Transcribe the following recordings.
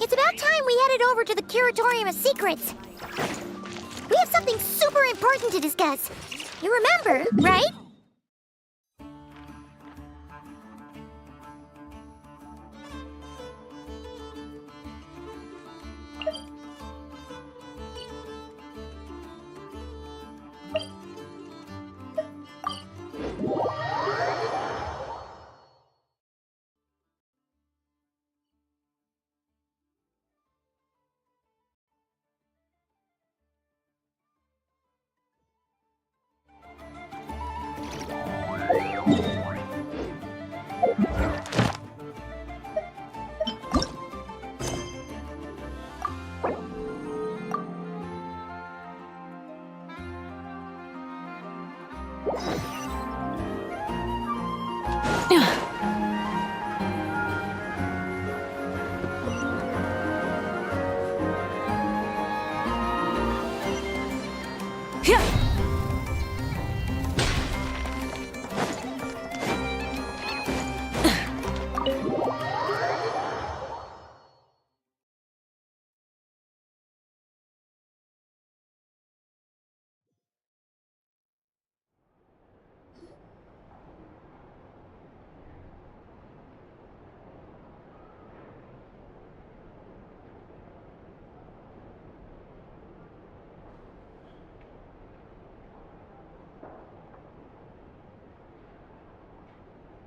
It's about time we headed over to the Curatorium of Secrets. We have something super important to discuss. You remember, right?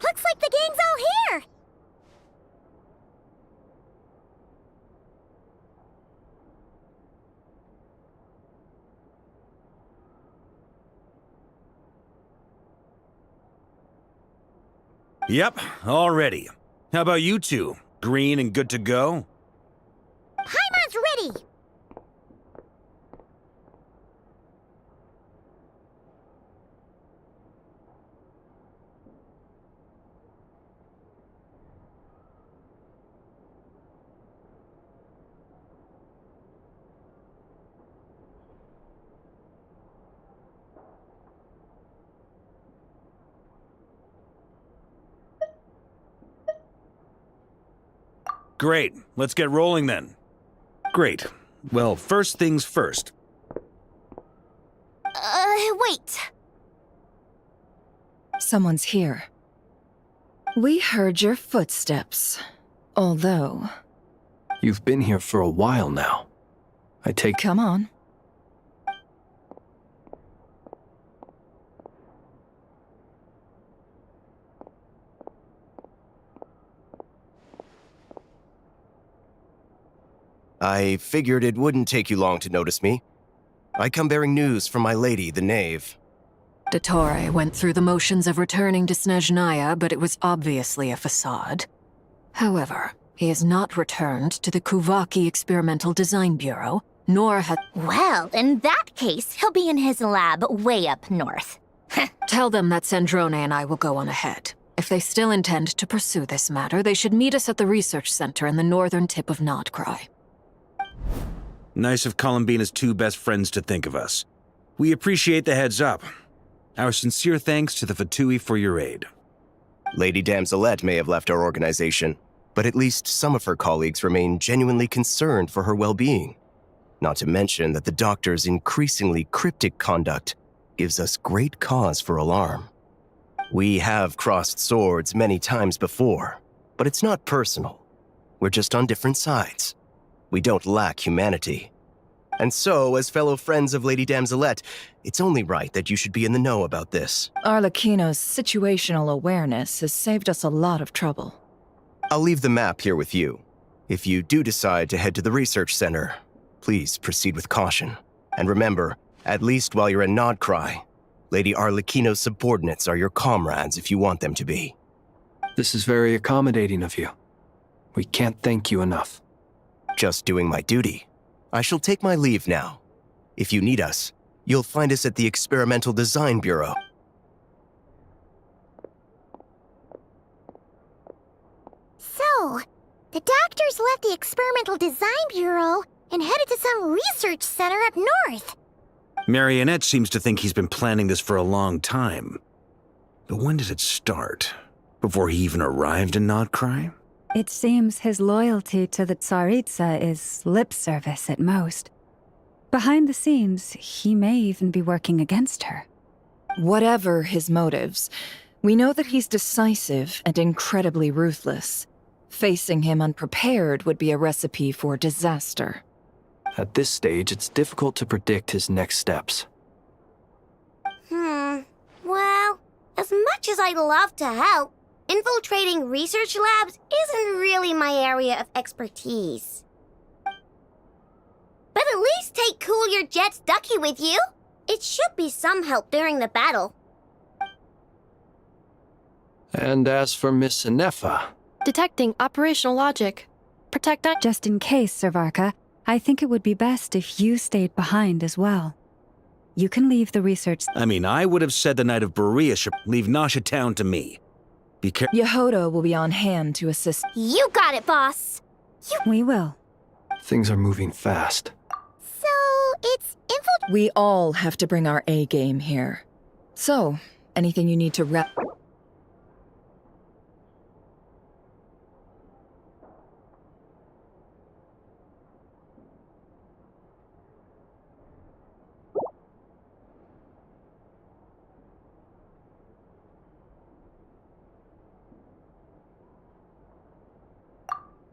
Looks like the gang's all here! Yep, all ready. How about you two? Green and good to go? Paimon's ready! Great, let's get rolling then. Great. Well, first things first. Wait. Someone's here. We heard your footsteps. Although... You've been here for a while now. I take... Come on. I figured it wouldn't take you long to notice me. I come bearing news from my lady, the Knave. Dottore went through the motions of returning to Snezhnaya, but it was obviously a facade. However, he has not returned to the Kuvaki Experimental Design Bureau, nor has... Well, in that case, he'll be in his lab way up north. Tell them that Sandrone and I will go on ahead. If they still intend to pursue this matter, they should meet us at the research center in the northern tip of Nodcry. Nice of Columbina's two best friends to think of us. We appreciate the heads up. Our sincere thanks to the Fatui for your aid. Lady Damselette may have left our organization, but at least some of her colleagues remain genuinely concerned for her well-being. Not to mention that the doctor's increasingly cryptic conduct gives us great cause for alarm. We have crossed swords many times before, but it's not personal. We're just on different sides. We don't lack humanity. And so, as fellow friends of Lady Damselette, it's only right that you should be in the know about this. Arlecchino's situational awareness has saved us a lot of trouble. I'll leave the map here with you. If you do decide to head to the research center, please proceed with caution. And remember, at least while you're in Nodcry, Lady Arlecchino's subordinates are your comrades if you want them to be. This is very accommodating of you. We can't thank you enough. Just doing my duty. I shall take my leave now. If you need us, you'll find us at the Experimental Design Bureau. know. The doctors left the Experimental Design Bureau and headed to some research center up north. Marionette seems to think he's been planning this for a long time. But when did it start? Before he even arrived in Nodcry? It seems his loyalty to the Tsaritsa is lip service at most. Behind the scenes, he may even be working against her. Whatever his motives, we know that he's decisive and incredibly ruthless. Facing him unprepared would be a recipe for disaster. At this stage, it's difficult to predict his next steps. Well, as much as I'd love to help, infiltrating research labs isn't really my area of expertise. But at least take Cool Your Jet's Ducky with you. It should be some help during the battle. And as for Miss Inefa, Detecting operational logic. Protect that. Just in case, Servarka, I think it would be best if you stayed behind as well. You can leave the research. I mean, I would have said the Knight of Berea should leave Nasha Town to me. Be careful. Yehoda will be on hand to assist. You got it, boss. We will. things are moving fast. So, it's We all have to bring our A game here. So, anything you need to wrap...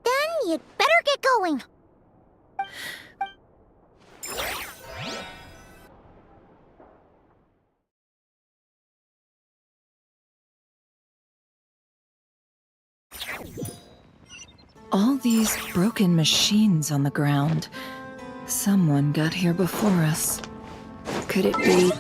Then you'd better get going. All these broken machines on the ground. Someone got here before us. Could it be...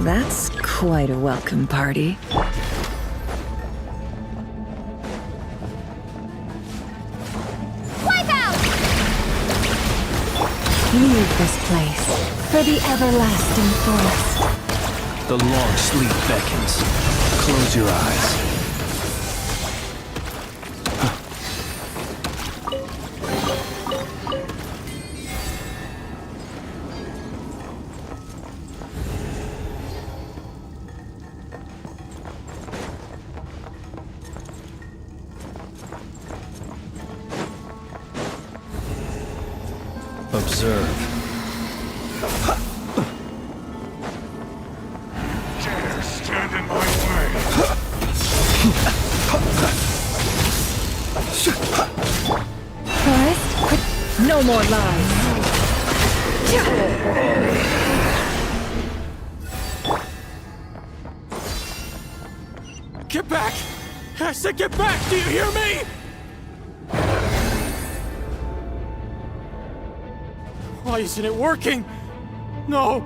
That's quite a welcome party. Wipe out! Leave this place for the everlasting forest. The long sleep beckons. Close your eyes. Observe. Dare stand in my way. Forest, quick. No more lies. Get back! I said get back! Do you hear me? Why isn't it working? No!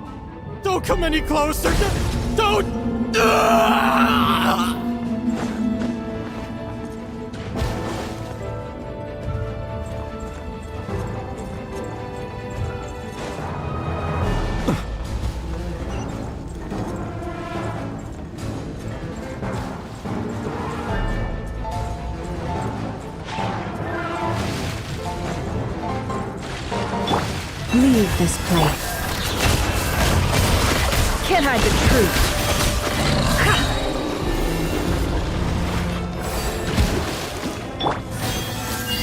Don't come any closer! Don't! Ah! Leave this place. Can't hide the truth.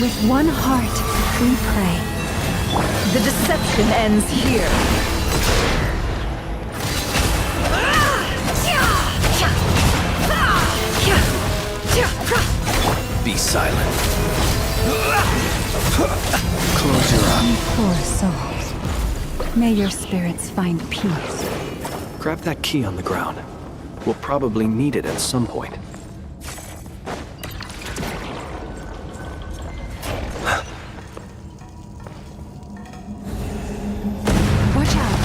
With one heart, we pray. The deception ends here. Be silent. Close your eyes. Poor souls. May your spirits find peace. Grab that key on the ground. We'll probably need it at some point. Watch out.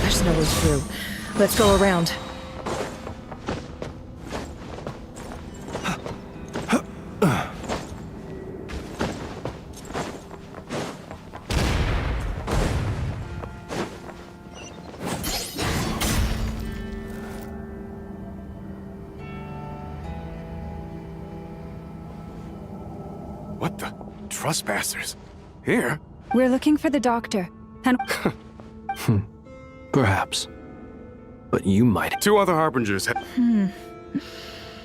There's no way through. Let's go around. What the? Trespassers? Here? We're looking for the doctor. And Perhaps. But you might. Two other harbingers.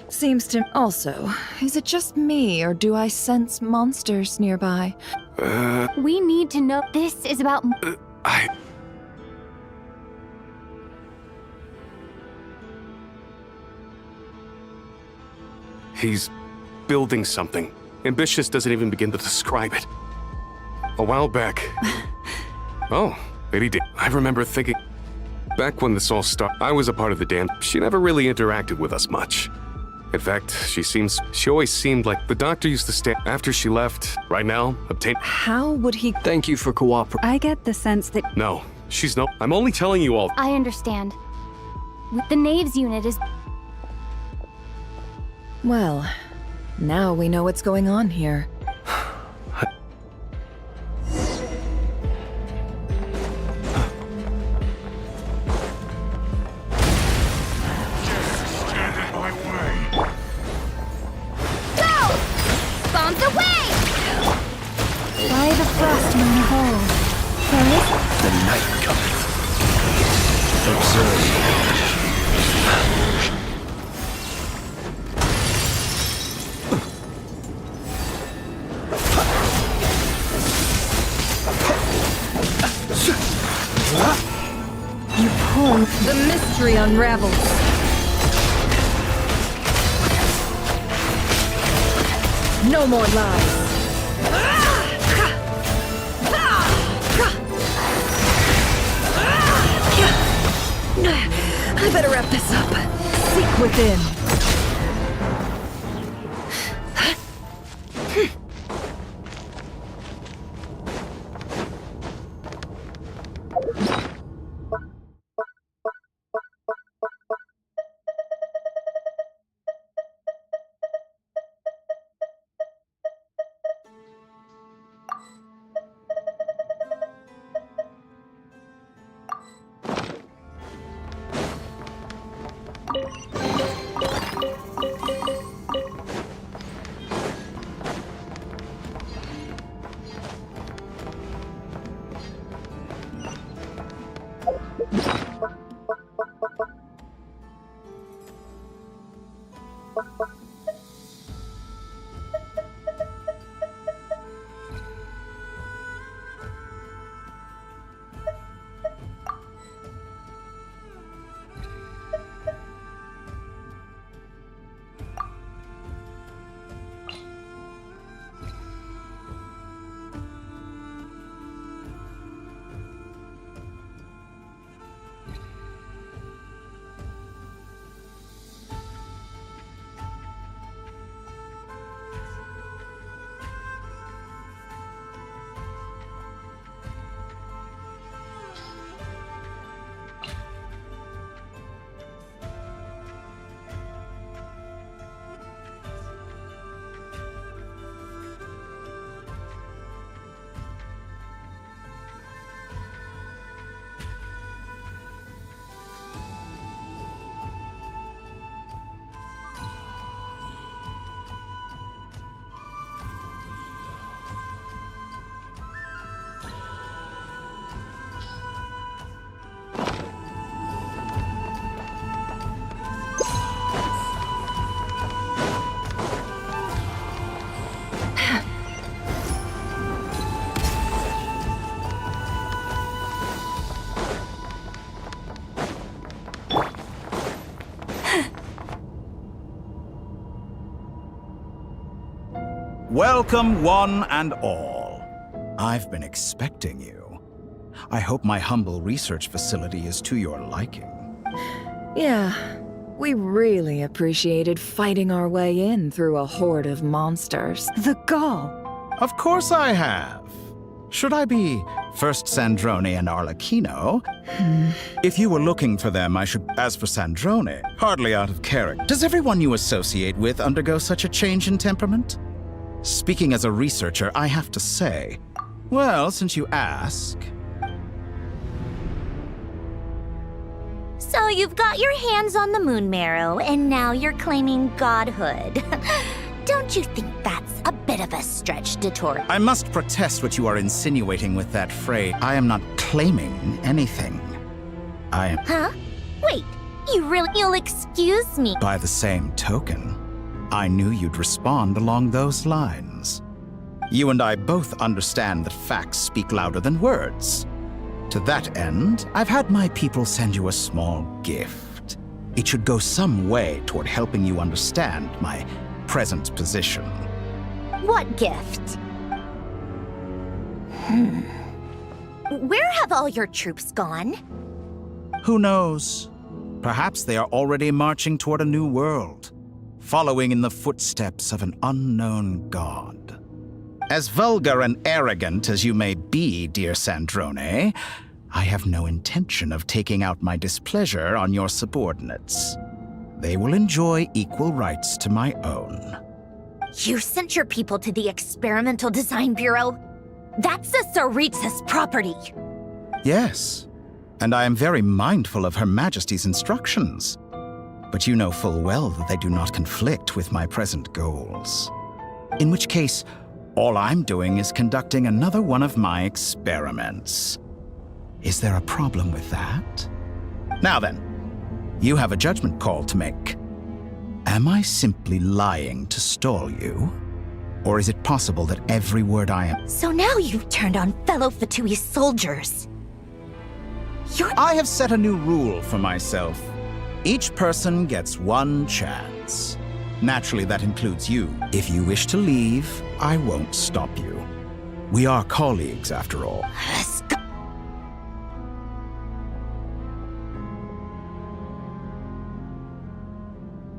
Seems to... Also, is it just me, or do I sense monsters nearby? We need to know. This is about. He's building something. Ambitious doesn't even begin to describe it. A while back. Oh, Lady D. I remember thinking. Back when this all started, I was a part of the dam. She never really interacted with us much. In fact, she always seemed like the doctor used to stay after she left. Right now, obtain. How would he... Thank you for cooperating. I get the sense that No, she's no. I'm only telling you all. I understand. The Knaves unit is. Well, now we know what's going on here. Stand in my way. Go! Bombs away! by the frostmoon of old. Forest, The night cometh. Observe. you poor. The mystery unravels. No more lies. I better wrap this up. Seek within. Welcome, one and all. I've been expecting you. I hope my humble research facility is to your liking. Yeah, we really appreciated fighting our way in through a horde of monsters. The gall. Of course I have. Should I be first Sandrone and Arlecchino? If you were looking for them, I should. As for Sandrone, hardly out of character. Does everyone you associate with undergo such a change in temperament? Speaking as a researcher, I have to say, well, since you ask. So you've got your hands on the moon marrow, and now you're claiming godhood. Don't you think that's a bit of a stretch, Detour? I must protest what you are insinuating with that phrase. I am not claiming anything. I am. Huh? Wait, you'll excuse me. By the same token, I knew you'd respond along those lines. You and I both understand that facts speak louder than words. To that end, I've had my people send you a small gift. It should go some way toward helping you understand my present position. What gift? Where have all your troops gone? Who knows? Perhaps they are already marching toward a new world, following in the footsteps of an unknown god. As vulgar and arrogant as you may be, dear Sandrone, I have no intention of taking out my displeasure on your subordinates. They will enjoy equal rights to my own. You sent your people to the Experimental Design Bureau? That's the Tsaritsa's property. Yes, and I am very mindful of Her Majesty's instructions. But you know full well that they do not conflict with my present goals. In which case, all I'm doing is conducting another one of my experiments. Is there a problem with that? Now then, you have a judgment call to make. Am I simply lying to stall you? Or is it possible that every word I am— So now you've turned on fellow Fatui soldiers. I have set a new rule for myself. Each person gets one chance. Naturally, that includes you. If you wish to leave, I won't stop you. We are colleagues, after all. Let's go.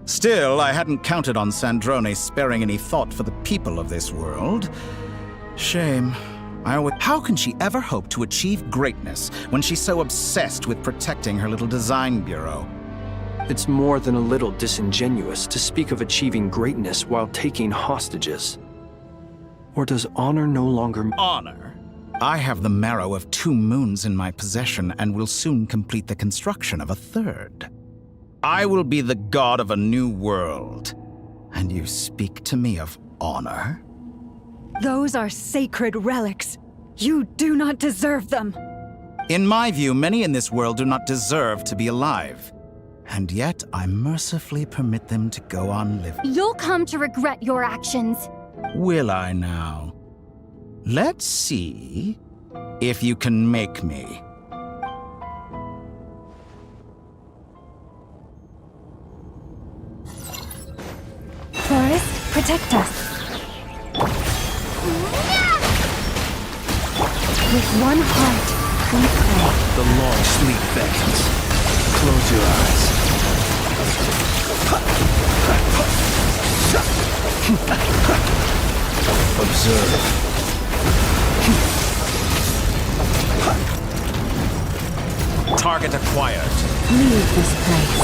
Still, I hadn't counted on Sandrone sparing any thought for the people of this world. Shame. How can she ever hope to achieve greatness when she's so obsessed with protecting her little design bureau? It's more than a little disingenuous to speak of achieving greatness while taking hostages. Or does honor no longer— Honor? I have the marrow of 2 moons in my possession and will soon complete the construction of a 3rd. I will be the god of a new world. And you speak to me of honor? Those are sacred relics. You do not deserve them. In my view, many in this world do not deserve to be alive. And yet, I mercifully permit them to go on living. You'll come to regret your actions. Will I now? Let's see if you can make me. Forest, protect us. With one heart, we pray. The long sleep beckons. Close your eyes. Observe. Target acquired. Leave this place.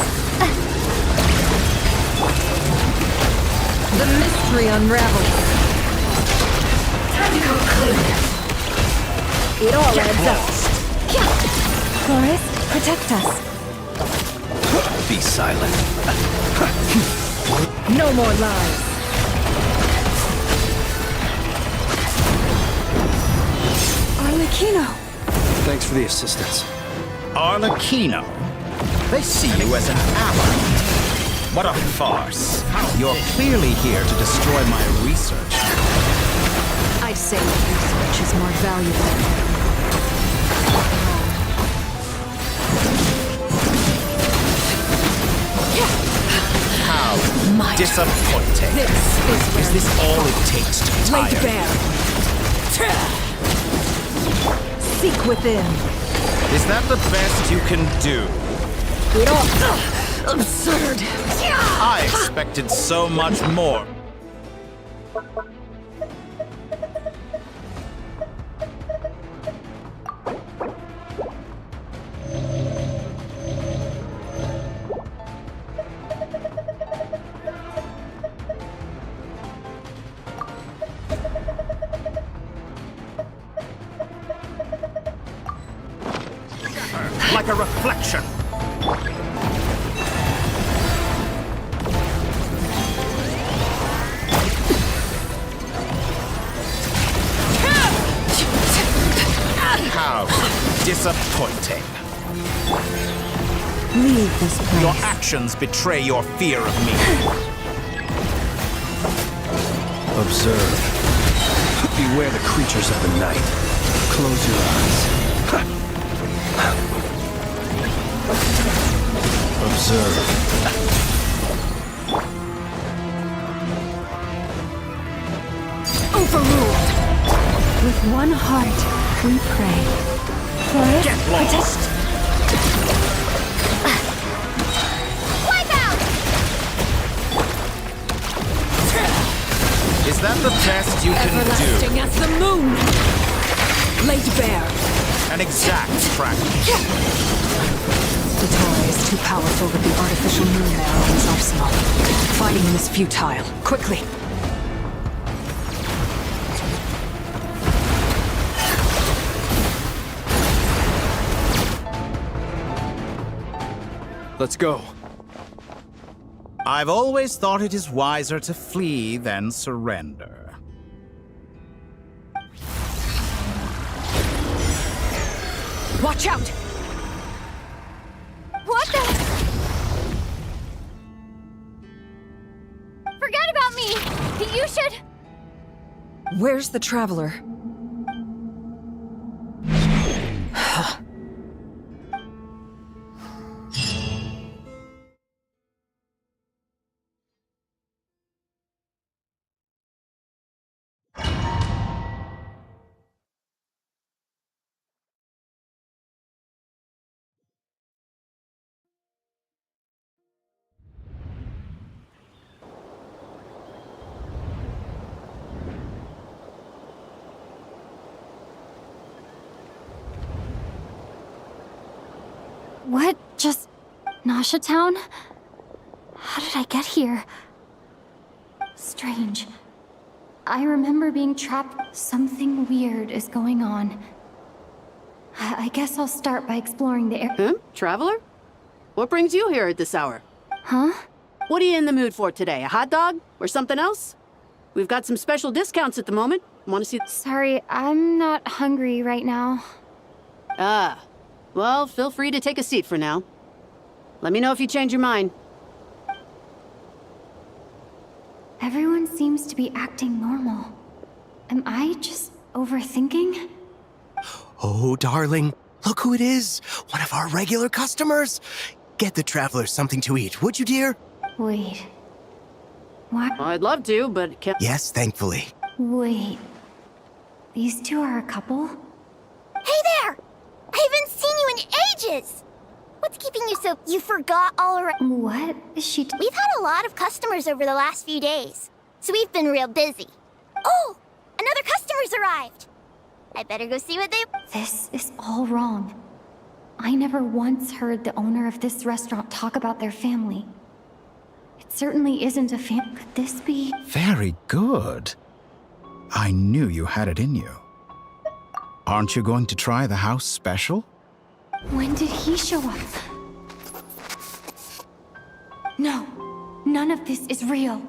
The mystery unravels. Time to go clear. It all adds up. Forest, protect us. Be silent. No more lies. Arlecchino. Thanks for the assistance. Arlecchino? They see you as an ally. What a farce. You're clearly here to destroy my research. I'd say research is more valuable. How disappointing. Is this all it takes to Laid tire bare. Seek within. you? Is that the best you can do? It all absurd. I expected so much more. Like a reflection. How disappointing. Leave this place. Your actions betray your fear of me. Observe. Beware the creatures of the night. Close your eyes. Observe. Overruled. With one heart, we pray. Forest, Get lost! Wipe out! Is that the best you can Everlasting as the moon. Laid bare. do? An exact practice. The toy is too powerful with the artificial moon there in his arsenal. Fighting him is futile. Quickly! Let's go. I've always thought it is wiser to flee than surrender. Watch out! What the? Forget about me! You should... Where's the traveler? What? Just... Nasha Town? How did I get here? Strange. I remember being trapped. Something weird is going on. I guess I'll start by exploring the area. Traveler? What brings you here at this hour? Huh? What are you in the mood for today? A hot dog? Or something else? We've got some special discounts at the moment. Want to see... Sorry, I'm not hungry right now. Ah, Well, feel free to take a seat for now. Let me know if you change your mind. Everyone seems to be acting normal. Am I just overthinking? Oh, darling, look who it is. One of our regular customers. Get the travelers something to eat, would you, dear? Wait. What? I'd love to, but can't. Yes, thankfully. Wait. These two are a couple? Hey there! I haven't seen you in ages! What's keeping you so... You forgot all around... What is she... We've had a lot of customers over the last few days, so we've been real busy. Oh! Another customer's arrived! I better go see what they... This is all wrong. I never once heard the owner of this restaurant talk about their family. It certainly isn't a Could this be... Very good. I knew you had it in you. Aren't you going to try the house special? When did he show up? No, none of this is real.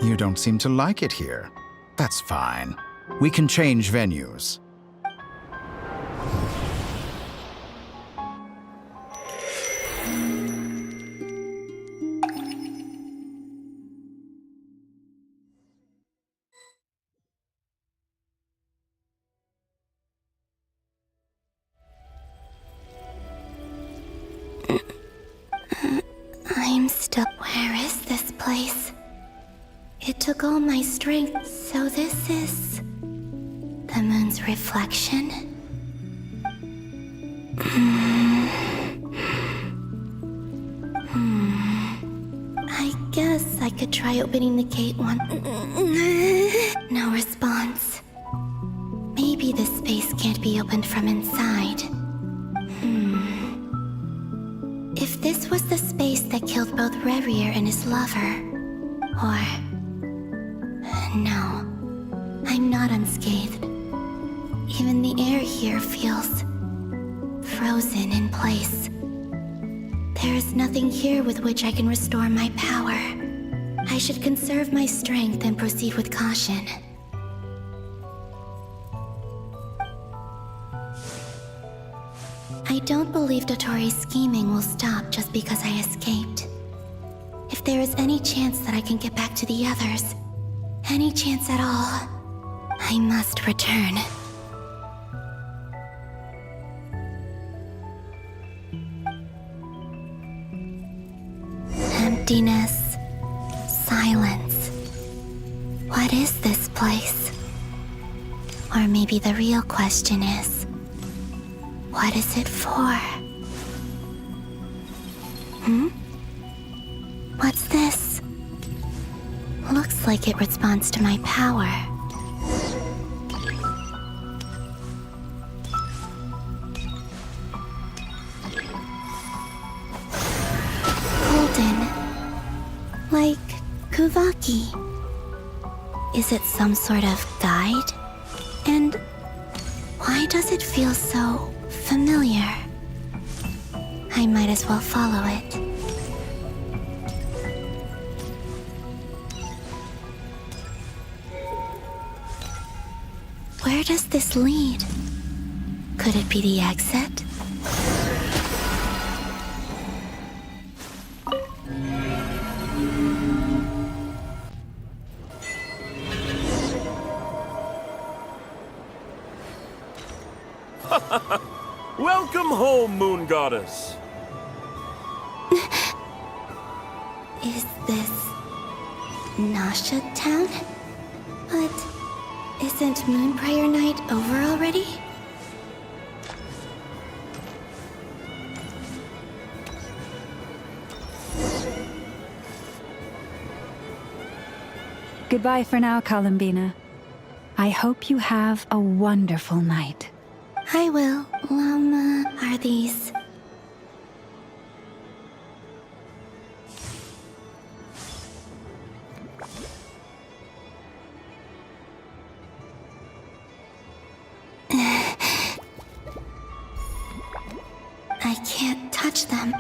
You don't seem to like it here. That's fine. We can change venues. I'm still... Where is this place? It took all my strength, so this is... the moon's reflection? I guess I could try opening the gate one... No response. Maybe this space can't be opened from inside. If this was the space that killed both Revier and his lover, or... No, I'm not unscathed. Even the air here feels... frozen in place. There is nothing here with which I can restore my power. I should conserve my strength and proceed with caution. I don't believe Dotori's scheming will stop just because I escaped. If there is any chance that I can get back to the others, any chance at all, I must return. Emptiness, silence. What is this place? Or maybe the real question is, what is it for? What's this? Looks like it responds to my power. Golden. Like Kuvaki. Is it some sort of guide? And why does it feel so familiar? I might as well follow it. Where does this lead? Could it be the exit? Welcome home, Moon Goddess. Is this Nasha Town? But isn't Moonbriar Night over already? Goodbye for now, Columbina. I hope you have a wonderful night. I will. Are these... I can't touch them.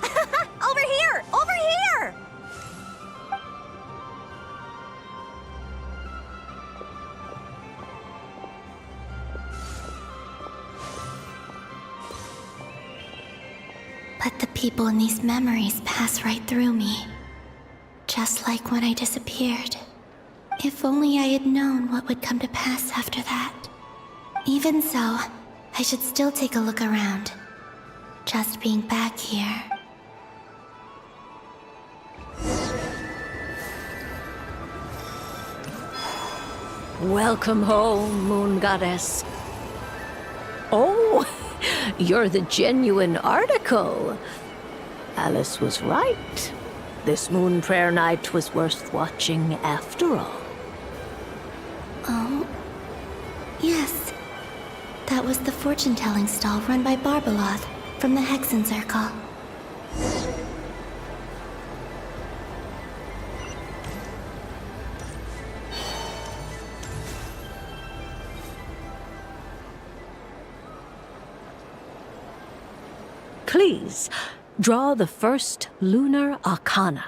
Over here! Over here! people in these memories pass right through me. Just like when I disappeared. If only I had known what would come to pass after that. Even so, I should still take a look around. Just being back here. Welcome home, Moon Goddess. Oh, you're the genuine article. Alice was right. This moon prayer night was worth watching after all. Oh, yes. That was the fortune-telling stall run by Barbeloth from the Hexen Circle. Please, draw the first lunar arcana.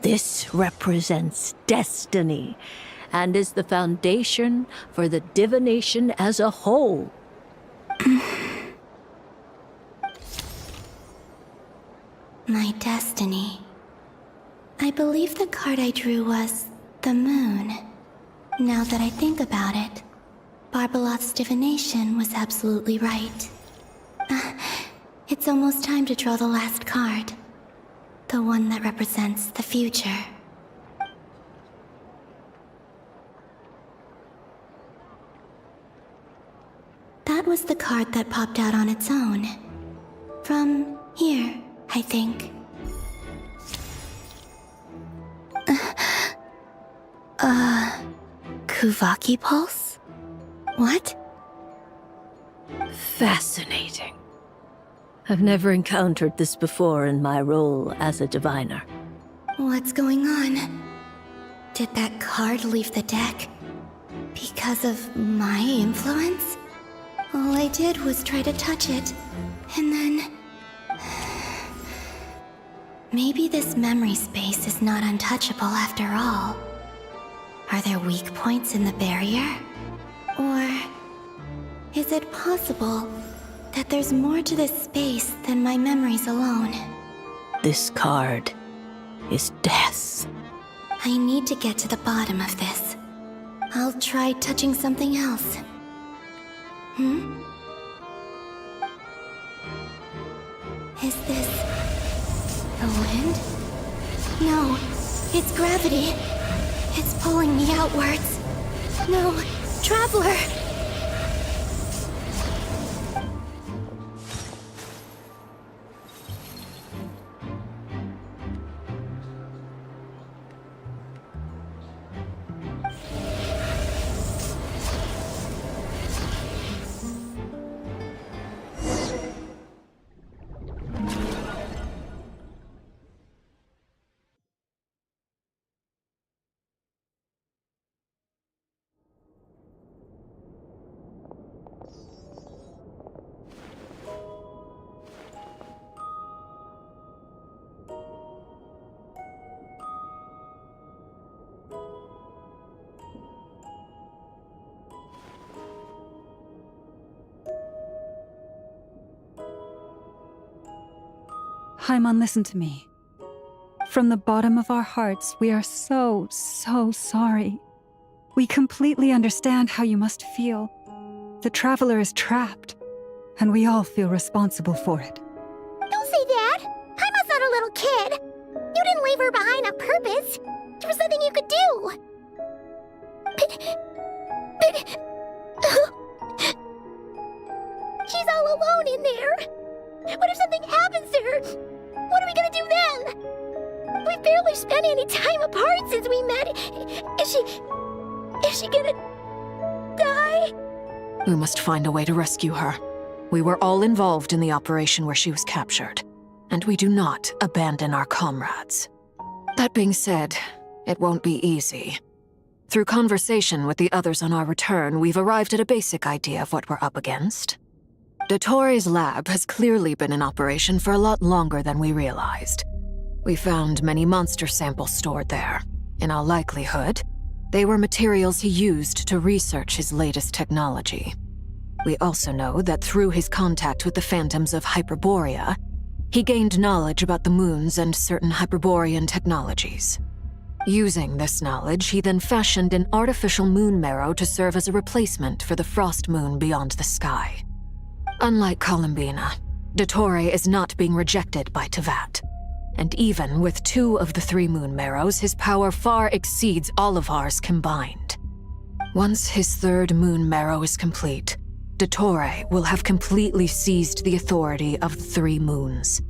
This represents destiny and is the foundation for the divination as a whole. My destiny. I believe the card I drew was the moon. Now that I think about it, Barbeloth's divination was absolutely right. It's almost time to draw the last card. The one that represents the future. That was the card that popped out on its own. From here, I think. Kuvaki Pulse? What? Fascinating. I've never encountered this before in my role as a diviner. What's going on? Did that card leave the deck? Because of my influence? All I did was try to touch it, and then... Maybe this memory space is not untouchable after all. Are there weak points in the barrier? Or... is it possible that there's more to this space than my memories alone? This card is death. I need to get to the bottom of this. I'll try touching something else. Is this... the wind? No, it's gravity. It's pulling me outwards. No, Traveler! Haimon, listen to me. From the bottom of our hearts, we are so sorry. We completely understand how you must feel. The Traveler is trapped, and we all feel responsible for it. Don't say that! Haimon's not a little kid! You didn't leave her behind on purpose! There was nothing you could do! But... she's all alone in there! What if something happens to her? What are we gonna do then? We've barely spent any time apart since we met. Is she gonna die? We must find a way to rescue her. We were all involved in the operation where she was captured, and we do not abandon our comrades. That being said, it won't be easy. Through conversation with the others on our return, we've arrived at a basic idea of what we're up against. Dottore lab has clearly been in operation for a lot longer than we realized. We found many monster samples stored there. In all likelihood, they were materials he used to research his latest technology. We also know that through his contact with the phantoms of Hyperborea, he gained knowledge about the moons and certain Hyperborean technologies. Using this knowledge, he then fashioned an artificial moon marrow to serve as a replacement for the frost moon beyond the sky. Unlike Columbina, Dottore is not being rejected by Teyvat. And even with 2 of the 3 moon marrows, his power far exceeds all of ours combined. Once his 3rd moon marrow is complete, Dottore will have completely seized the authority of the 3 moons.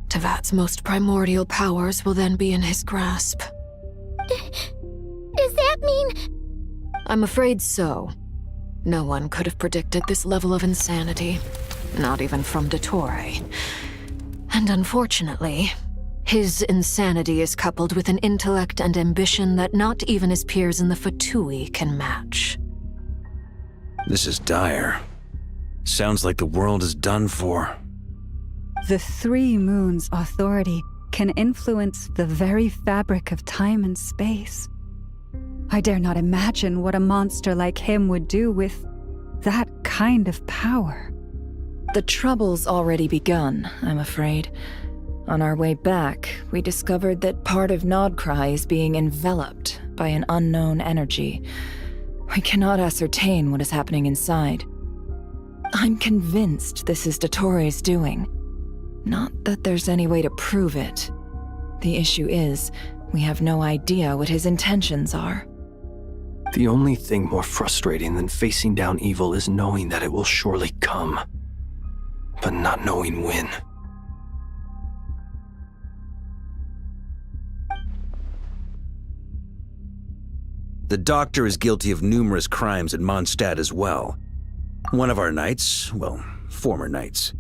Teyvat's most primordial powers will then be in his grasp. Does that mean... I'm afraid so. No one could have predicted this level of insanity, not even from Dottore. And unfortunately, his insanity is coupled with an intellect and ambition that not even his peers in the Fatui can match. This is dire. Sounds like the world is done for. The 3 moons' authority can influence the very fabric of time and space. I dare not imagine what a monster like him would do with that kind of power. The trouble's already begun, I'm afraid. On our way back, we discovered that part of Nodcry is being enveloped by an unknown energy. We cannot ascertain what is happening inside. I'm convinced this is Dottore's doing. Not that there's any way to prove it. The issue is, we have no idea what his intentions are. The only thing more frustrating than facing down evil is knowing that it will surely come, but not knowing when. The doctor is guilty of numerous crimes in Mondstadt as well. One of our knights, well, former knights,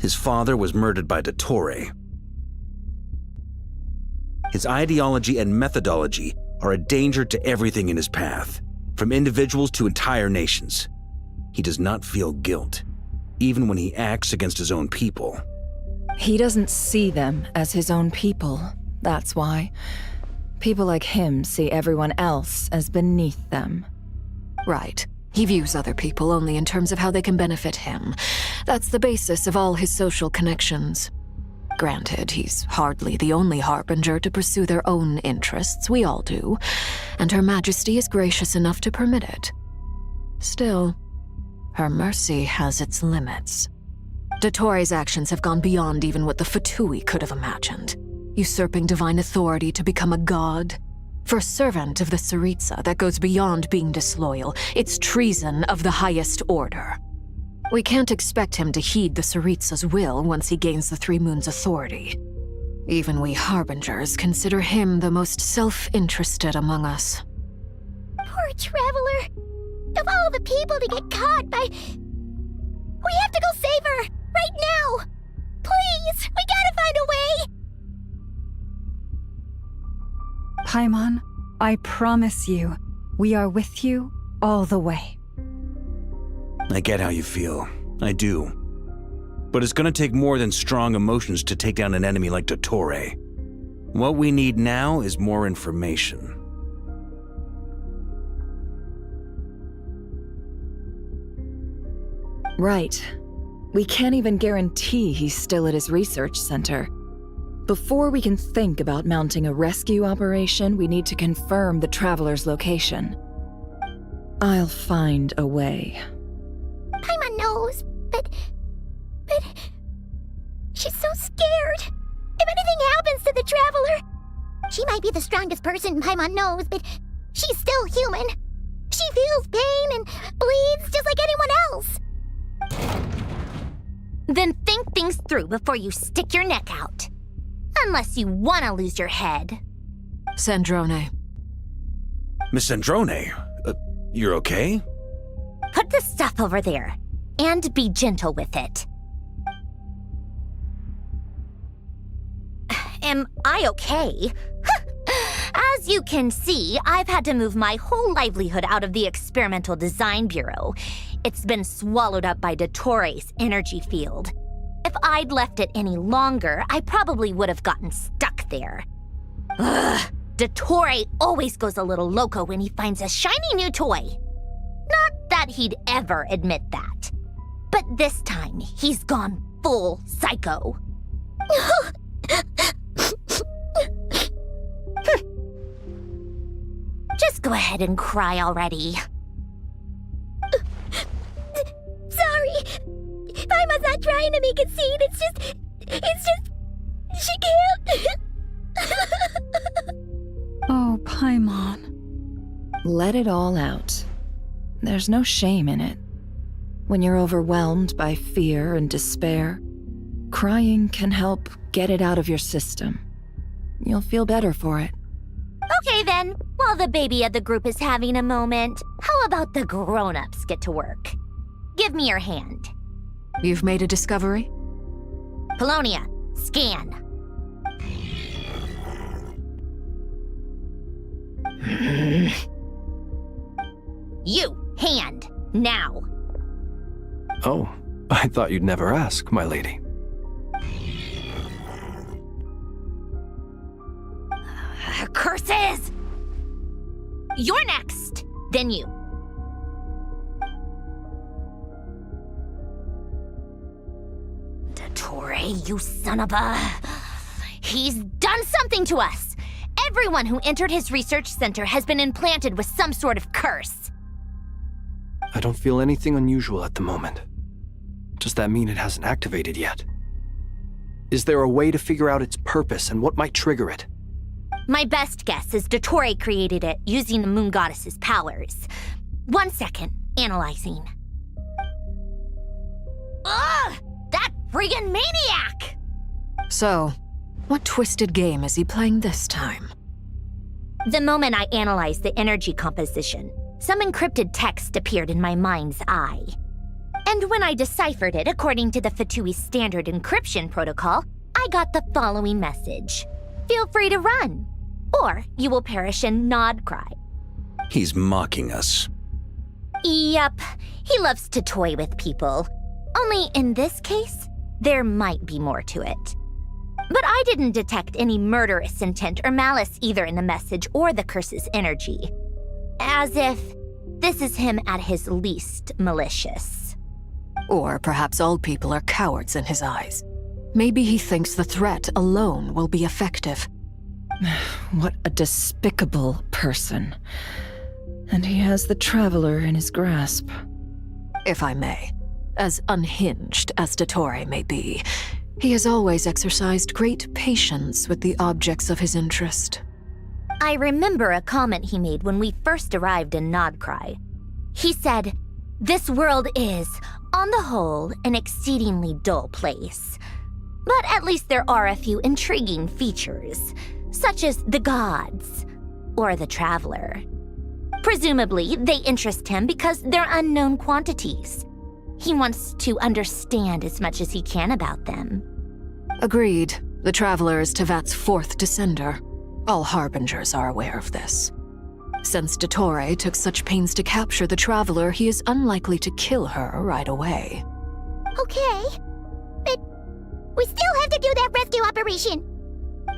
his father was murdered by Dottore. His ideology and methodology are a danger to everything in his path, from individuals to entire nations. He does not feel guilt, even when he acts against his own people. He doesn't see them as his own people, that's why. People like him see everyone else as beneath them. Right. He views other people only in terms of how they can benefit him. That's the basis of all his social connections. Granted, he's hardly the only harbinger to pursue their own interests, we all do, and Her Majesty is gracious enough to permit it. Still, her mercy has its limits. Dottore's actions have gone beyond even what the Fatui could have imagined. Usurping divine authority to become a god. For a servant of the Tsaritsa, that goes beyond being disloyal. It's treason of the highest order. We can't expect him to heed the Tsaritsa's will once he gains the 3 moons' authority. Even we harbingers consider him the most self-interested among us. Poor Traveler. Of all the people to get caught by... We have to go save her! Right now! Please! We gotta find a way! Paimon, I promise you, we are with you all the way. I get how you feel. I do. But it's gonna take more than strong emotions to take down an enemy like Dottore. What we need now is more information. Right. We can't even guarantee he's still at his research center. Before we can think about mounting a rescue operation, we need to confirm the Traveler's location. I'll find a way. Paimon knows, but... She's so scared. If anything happens to the Traveler... She might be the strongest person Paimon knows, but she's still human. She feels pain and bleeds just like anyone else. Then think things through before you stick your neck out. Unless you want to lose your head. Sandrone. Miss Sandrone, you're okay? Put the stuff over there, and be gentle with it. Am I okay? As you can see, I've had to move my whole livelihood out of the Experimental Design Bureau. It's been swallowed up by Dottore's energy field. If I'd left it any longer, I probably would have gotten stuck there. Ugh, Dottore always goes a little loco when he finds a shiny new toy. Not that he'd ever admit that. But this time, he's gone full psycho. Just go ahead and cry already. Sorry. Paimon's not trying to make a scene. It's just, she can't. Oh, Paimon. Let it all out. There's no shame in it. When you're overwhelmed by fear and despair, crying can help get it out of your system. You'll feel better for it. Okay then, while the baby of the group is having a moment, how about the grown-ups get to work? Give me your hand. You've made a discovery? Polonia, scan. You, hand, now. Oh, I thought you'd never ask, my lady. Curses! You're next, then you. Dottore, you son of a... He's done something to us! Everyone who entered his research center has been implanted with some sort of curse. I don't feel anything unusual at the moment. Does that mean it hasn't activated yet? Is there a way to figure out its purpose and what might trigger it? My best guess is Dottore created it using the Moon Goddess's powers. 1 second, analyzing. Ugh! That friggin' maniac! So, what twisted game is he playing this time? The moment I analyzed the energy composition, some encrypted text appeared in my mind's eye. And when I deciphered it according to the Fatui standard encryption protocol, I got the following message. Feel free to run, or you will perish in nod cry. He's mocking us. Yep, he loves to toy with people. Only in this case, there might be more to it. But I didn't detect any murderous intent or malice either in the message or the curse's energy. As if this is him at his least malicious. Or perhaps all people are cowards in his eyes. Maybe he thinks the threat alone will be effective. What a despicable person. And he has the Traveler in his grasp. If I may, as unhinged as Dottore may be, he has always exercised great patience with the objects of his interest. I remember a comment he made when we first arrived in Nodcry. He said, "This world is, on the whole, an exceedingly dull place. But at least there are a few intriguing features, such as the gods, or the Traveler. Presumably, they interest him because they're unknown quantities. He wants to understand as much as he can about them." Agreed. The Traveler is Tevat's fourth descender. All Harbingers are aware of this. Since Dottore took such pains to capture the Traveler, he is unlikely to kill her right away. Okay, but we still have to do that rescue operation.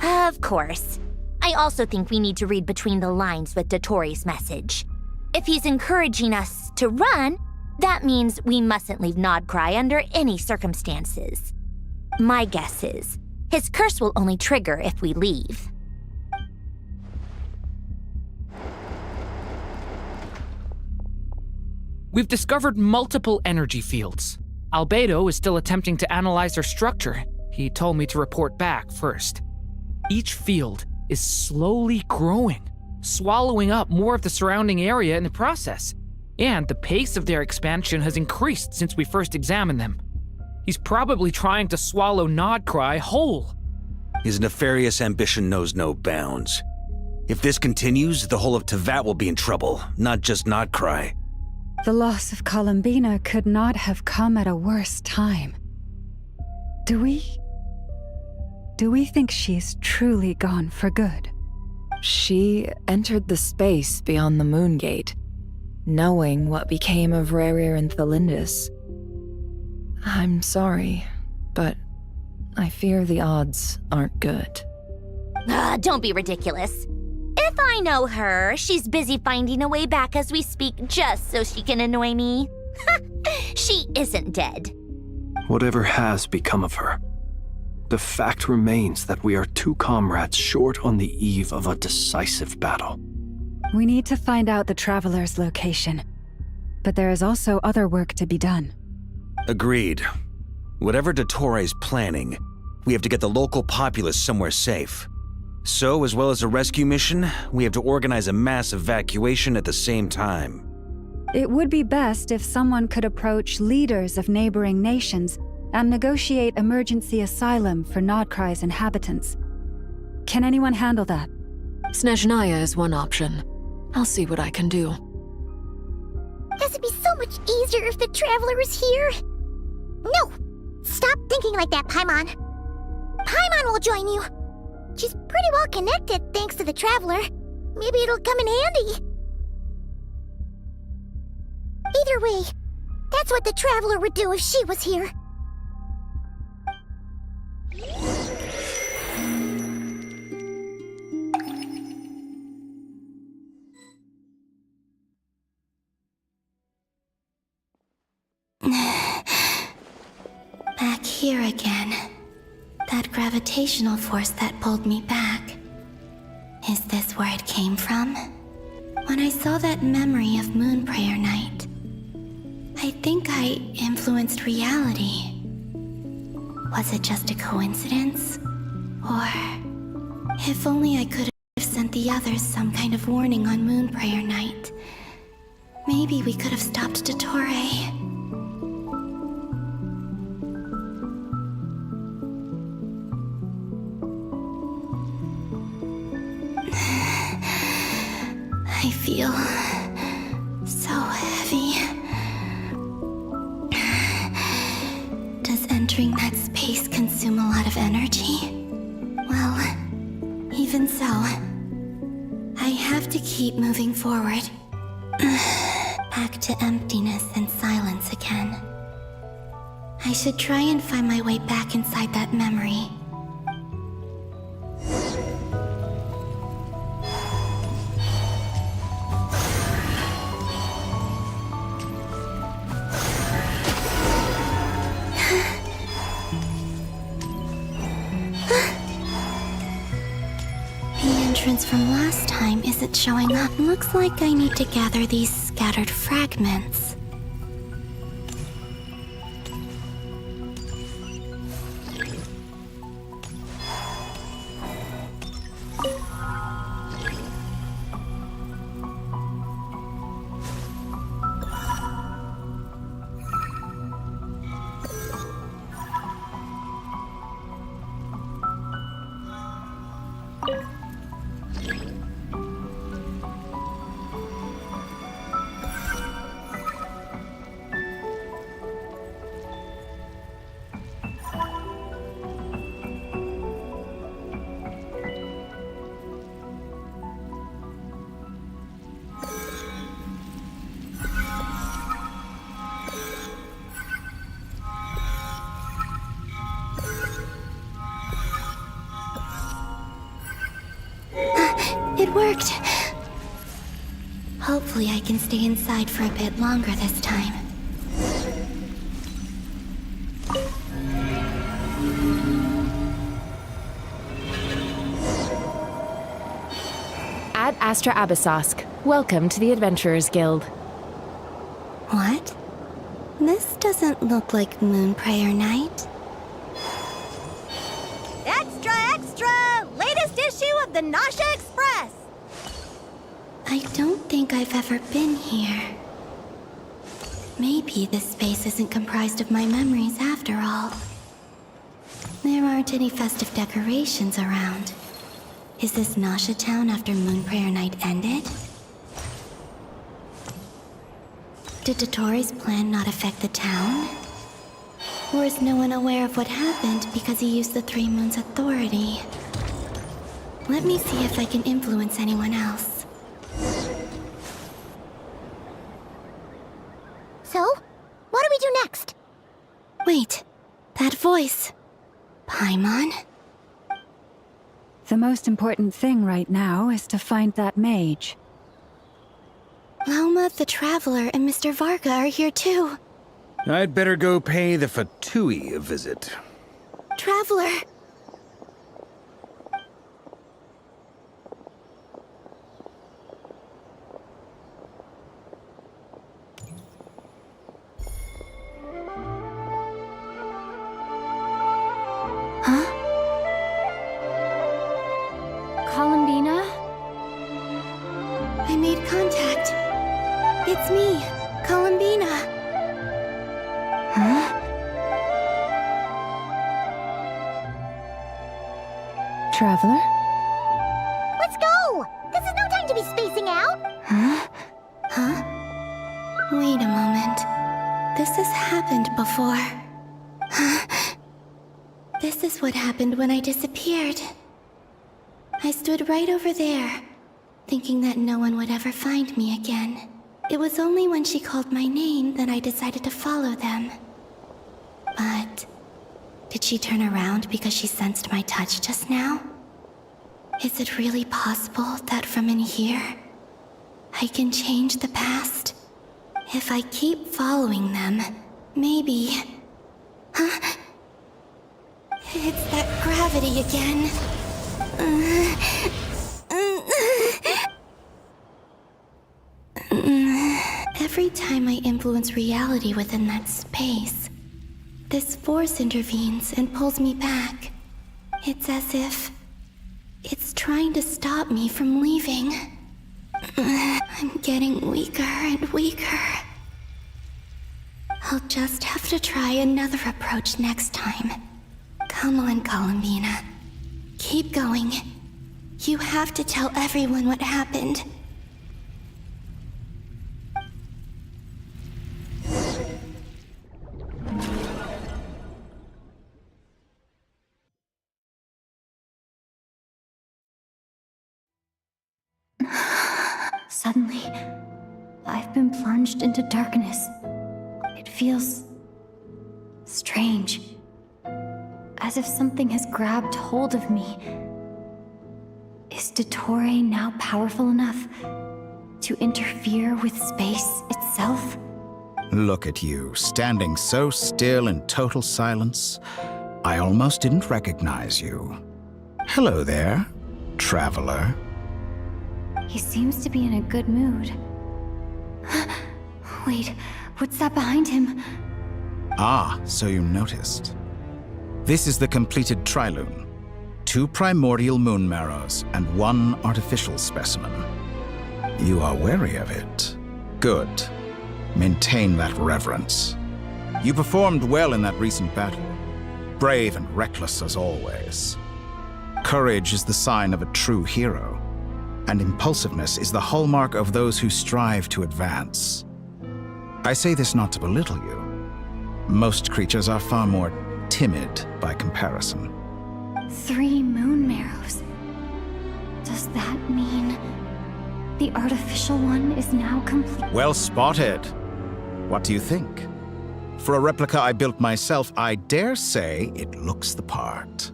Of course. I also think we need to read between the lines with Dottore's message. If he's encouraging us to run, that means we mustn't leave Nodcry under any circumstances. My guess is, his curse will only trigger if we leave. We've discovered multiple energy fields. Albedo is still attempting to analyze their structure. He told me to report back first. Each field is slowly growing, swallowing up more of the surrounding area in the process. And the pace of their expansion has increased since we first examined them. He's probably trying to swallow Nodcry whole. His nefarious ambition knows no bounds. If this continues, the whole of Tevat will be in trouble, not just Nodcry. The loss of Columbina could not have come at a worse time. Do we think she's truly gone for good? She entered the space beyond the Moon Gate, knowing what became of Rerir and Thalindus. I'm sorry, but I fear the odds aren't good. Don't be ridiculous. If I know her, she's busy finding a way back as we speak just so she can annoy me. She isn't dead. Whatever has become of her, the fact remains that we are two comrades short on the eve of a decisive battle. We need to find out the Traveler's location. But there is also other work to be done. Agreed. Whatever Dottore planning, we have to get the local populace somewhere safe. So, as well as a rescue mission, we have to organize a mass evacuation at the same time. It would be best if someone could approach leaders of neighboring nations and negotiate emergency asylum for Nodcry's inhabitants. Can anyone handle that? Snezhnaya is one option. I'll see what I can do. This would be so much easier if the Traveler was here. No! Stop thinking like that, Paimon. Paimon will join you. She's pretty well connected thanks to the Traveler. Maybe it'll come in handy. Either way, that's what the Traveler would do if she was here. Back here again. That gravitational force that pulled me back. Is this where it came from? When I saw that memory of Moon Prayer Night, I think I influenced reality. Was it just a coincidence? Or if only I could have sent the others some kind of warning on Moon Prayer Night. Maybe we could have stopped Dottore. I feel so heavy. Does entering that space consume a lot of energy? Well, even so, I have to keep moving forward. Back to emptiness and silence again. I should try and find my way back inside that memory. From last time isn't showing up. Looks like I need to gather these scattered fragments. It worked! Hopefully I can stay inside for a bit longer this time. Ad Astra Abyssosk. Welcome to the Adventurers Guild. What? This doesn't look like Moon Prayer Night. Extra, extra! Latest issue of the Nausea Express! I don't think I've ever been here. Maybe this space isn't comprised of my memories after all. There aren't any festive decorations around. Is this Nausea Town after Moon Prayer Night ended? Did Dottore's plan not affect the town? Or is no one aware of what happened because he used the Three Moons' authority? Let me see if I can influence anyone else. So, what do we do next? Wait, that voice. Paimon? The most important thing right now is to find that mage. Lauma the Traveler and Mr. Varga are here too. I'd better go pay the Fatui a visit. Traveler! Huh? Columbina? I made contact. It's me, Columbina. Huh? Traveler? Let's go! This is no time to be spacing out! Huh? Huh? Wait a moment. This has happened before. This is what happened when I disappeared. I stood right over there, thinking that no one would ever find me again. It was only when she called my name that I decided to follow them. But did she turn around because she sensed my touch just now? Is it really possible that from in here, I can change the past? If I keep following them, maybe... Huh? It's that gravity again. Every time I influence reality within that space, this force intervenes and pulls me back. It's as if it's trying to stop me from leaving. I'm getting weaker and weaker. I'll just have to try another approach next time. Come on, Columbina. Keep going. You have to tell everyone what happened. Suddenly, I've been plunged into darkness. It feels strange. As if something has grabbed hold of me. Is Dottore now powerful enough to interfere with space itself? Look at you, standing so still in total silence. I almost didn't recognize you. Hello there, traveler. He seems to be in a good mood. Wait, what's that behind him? Ah, so you noticed. This is the completed Trilune. 2 primordial moon marrows and 1 artificial specimen. You are wary of it. Good. Maintain that reverence. You performed well in that recent battle. Brave and reckless as always. Courage is the sign of a true hero, and impulsiveness is the hallmark of those who strive to advance. I say this not to belittle you. Most creatures are far more timid by comparison. 3 moon marrows. Does that mean the artificial one is now complete? Well spotted. What do you think? For a replica I built myself, I dare say it looks the part.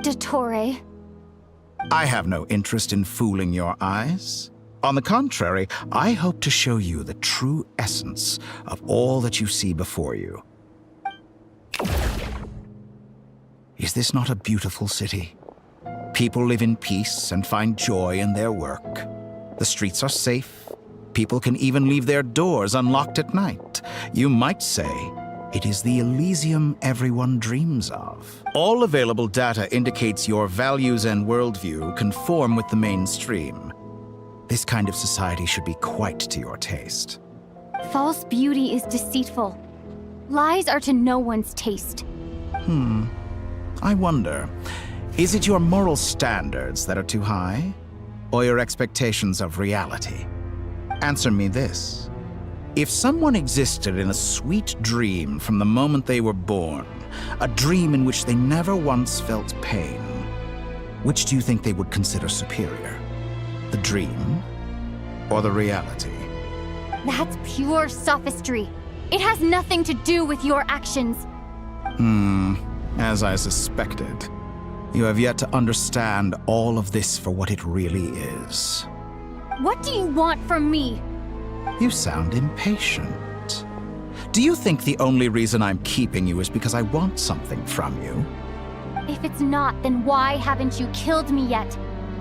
Dottore. I have no interest in fooling your eyes. On the contrary, I hope to show you the true essence of all that you see before you. Is this not a beautiful city? People live in peace and find joy in their work. The streets are safe. People can even leave their doors unlocked at night. You might say it is the Elysium everyone dreams of. All available data indicates your values and worldview conform with the mainstream. This kind of society should be quite to your taste. False beauty is deceitful. Lies are to no one's taste. I wonder, is it your moral standards that are too high? Or your expectations of reality? Answer me this. If someone existed in a sweet dream from the moment they were born, a dream in which they never once felt pain, which do you think they would consider superior? The dream or the reality? That's pure sophistry. It has nothing to do with your actions. As I suspected. You have yet to understand all of this for what it really is. What do you want from me? You sound impatient. Do you think the only reason I'm keeping you is because I want something from you? If it's not, then why haven't you killed me yet?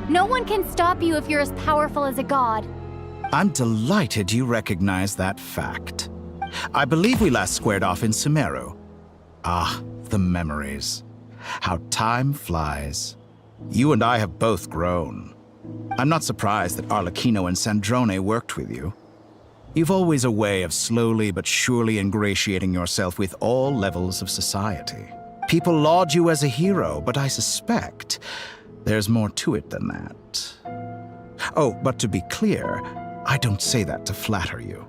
No one can stop you if you're as powerful as a god. I'm delighted you recognize that fact. I believe we last squared off in Sumeru. Ah, the memories. How time flies. You and I have both grown. I'm not surprised that Arlecchino and Sandrone worked with you. You've always a way of slowly but surely ingratiating yourself with all levels of society. People laud you as a hero, but I suspect there's more to it than that. Oh, but to be clear, I don't say that to flatter you.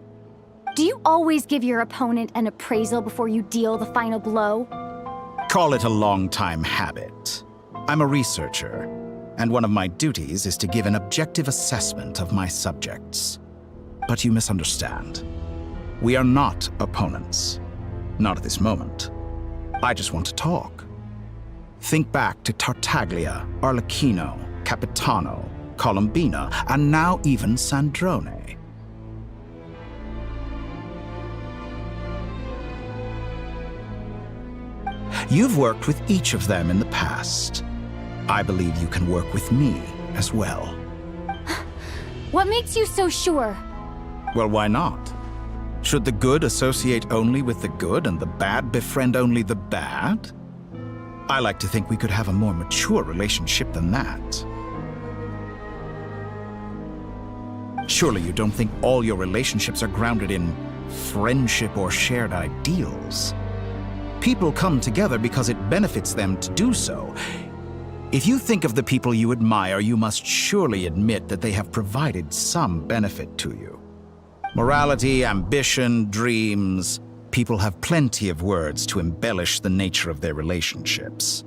Do you always give your opponent an appraisal before you deal the final blow? Call it a long-time habit. I'm a researcher, and one of my duties is to give an objective assessment of my subjects. But you misunderstand. We are not opponents. Not at this moment. I just want to talk. Think back to Tartaglia, Arlecchino, Capitano, Colombina, and now even Sandrone. You've worked with each of them in the past. I believe you can work with me as well. What makes you so sure? Well, why not? Should the good associate only with the good and the bad befriend only the bad? I like to think we could have a more mature relationship than that. Surely you don't think all your relationships are grounded in friendship or shared ideals. People come together because it benefits them to do so. If you think of the people you admire, you must surely admit that they have provided some benefit to you. Morality, ambition, dreams. People have plenty of words to embellish the nature of their relationships.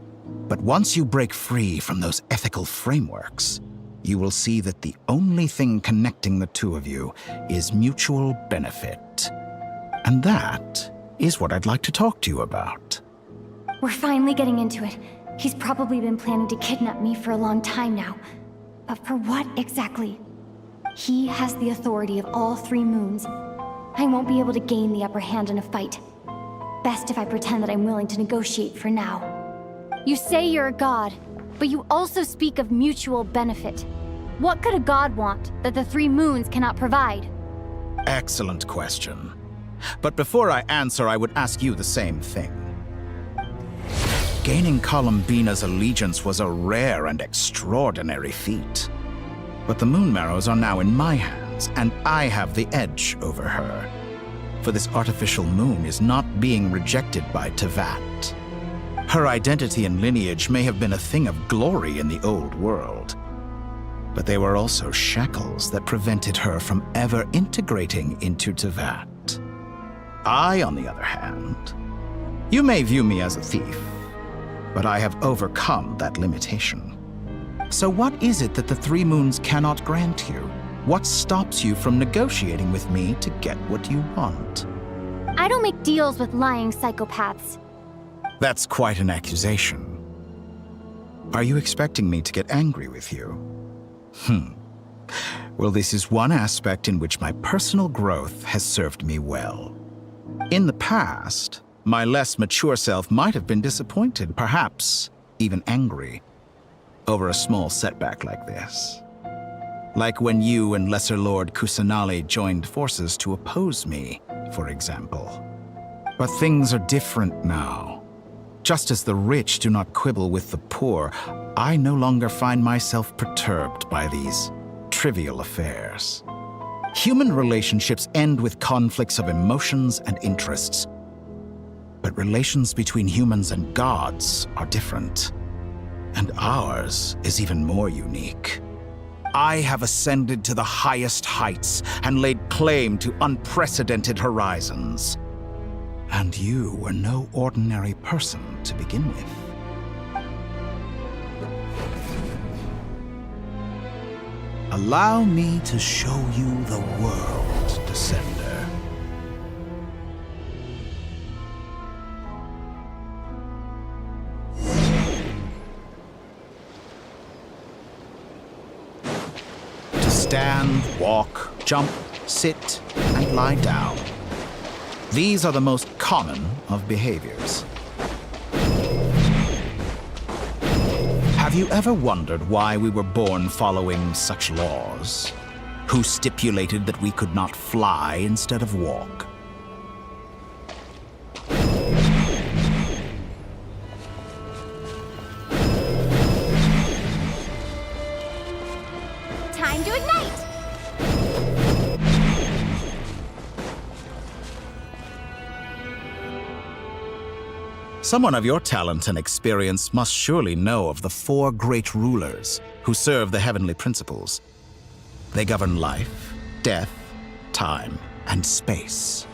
But once you break free from those ethical frameworks, you will see that the only thing connecting the two of you is mutual benefit. And that is what I'd like to talk to you about. We're finally getting into it. He's probably been planning to kidnap me for a long time now. But for what exactly? He has the authority of all 3 moons. I won't be able to gain the upper hand in a fight. Best if I pretend that I'm willing to negotiate for now. You say you're a god, but you also speak of mutual benefit. What could a god want that the 3 moons cannot provide? Excellent question. But before I answer, I would ask you the same thing. Gaining Colombina's allegiance was a rare and extraordinary feat. But the Moon Marrows are now in my hands, and I have the edge over her. For this artificial moon is not being rejected by Tevat. Her identity and lineage may have been a thing of glory in the old world, but they were also shackles that prevented her from ever integrating into Tevat. I, on the other hand, you may view me as a thief, but I have overcome that limitation. So what is it that the 3 moons cannot grant you? What stops you from negotiating with me to get what you want? I don't make deals with lying psychopaths. That's quite an accusation. Are you expecting me to get angry with you? Well, this is one aspect in which my personal growth has served me well. In the past, my less mature self might have been disappointed, perhaps even angry, over a small setback like this. Like when you and Lesser Lord Kusanali joined forces to oppose me, for example. But things are different now. Just as the rich do not quibble with the poor, I no longer find myself perturbed by these trivial affairs. Human relationships end with conflicts of emotions and interests. But relations between humans and gods are different. And ours is even more unique. I have ascended to the highest heights and laid claim to unprecedented horizons. And you were no ordinary person to begin with. Allow me to show you the world, Descender. stand, walk, jump, sit, and lie down. These are the most common of behaviors. Have you ever wondered why we were born following such laws? Who stipulated that we could not fly instead of walk? Time to ignite! Someone of your talent and experience must surely know of the 4 great rulers who serve the heavenly principles. They govern life, death, time, and space.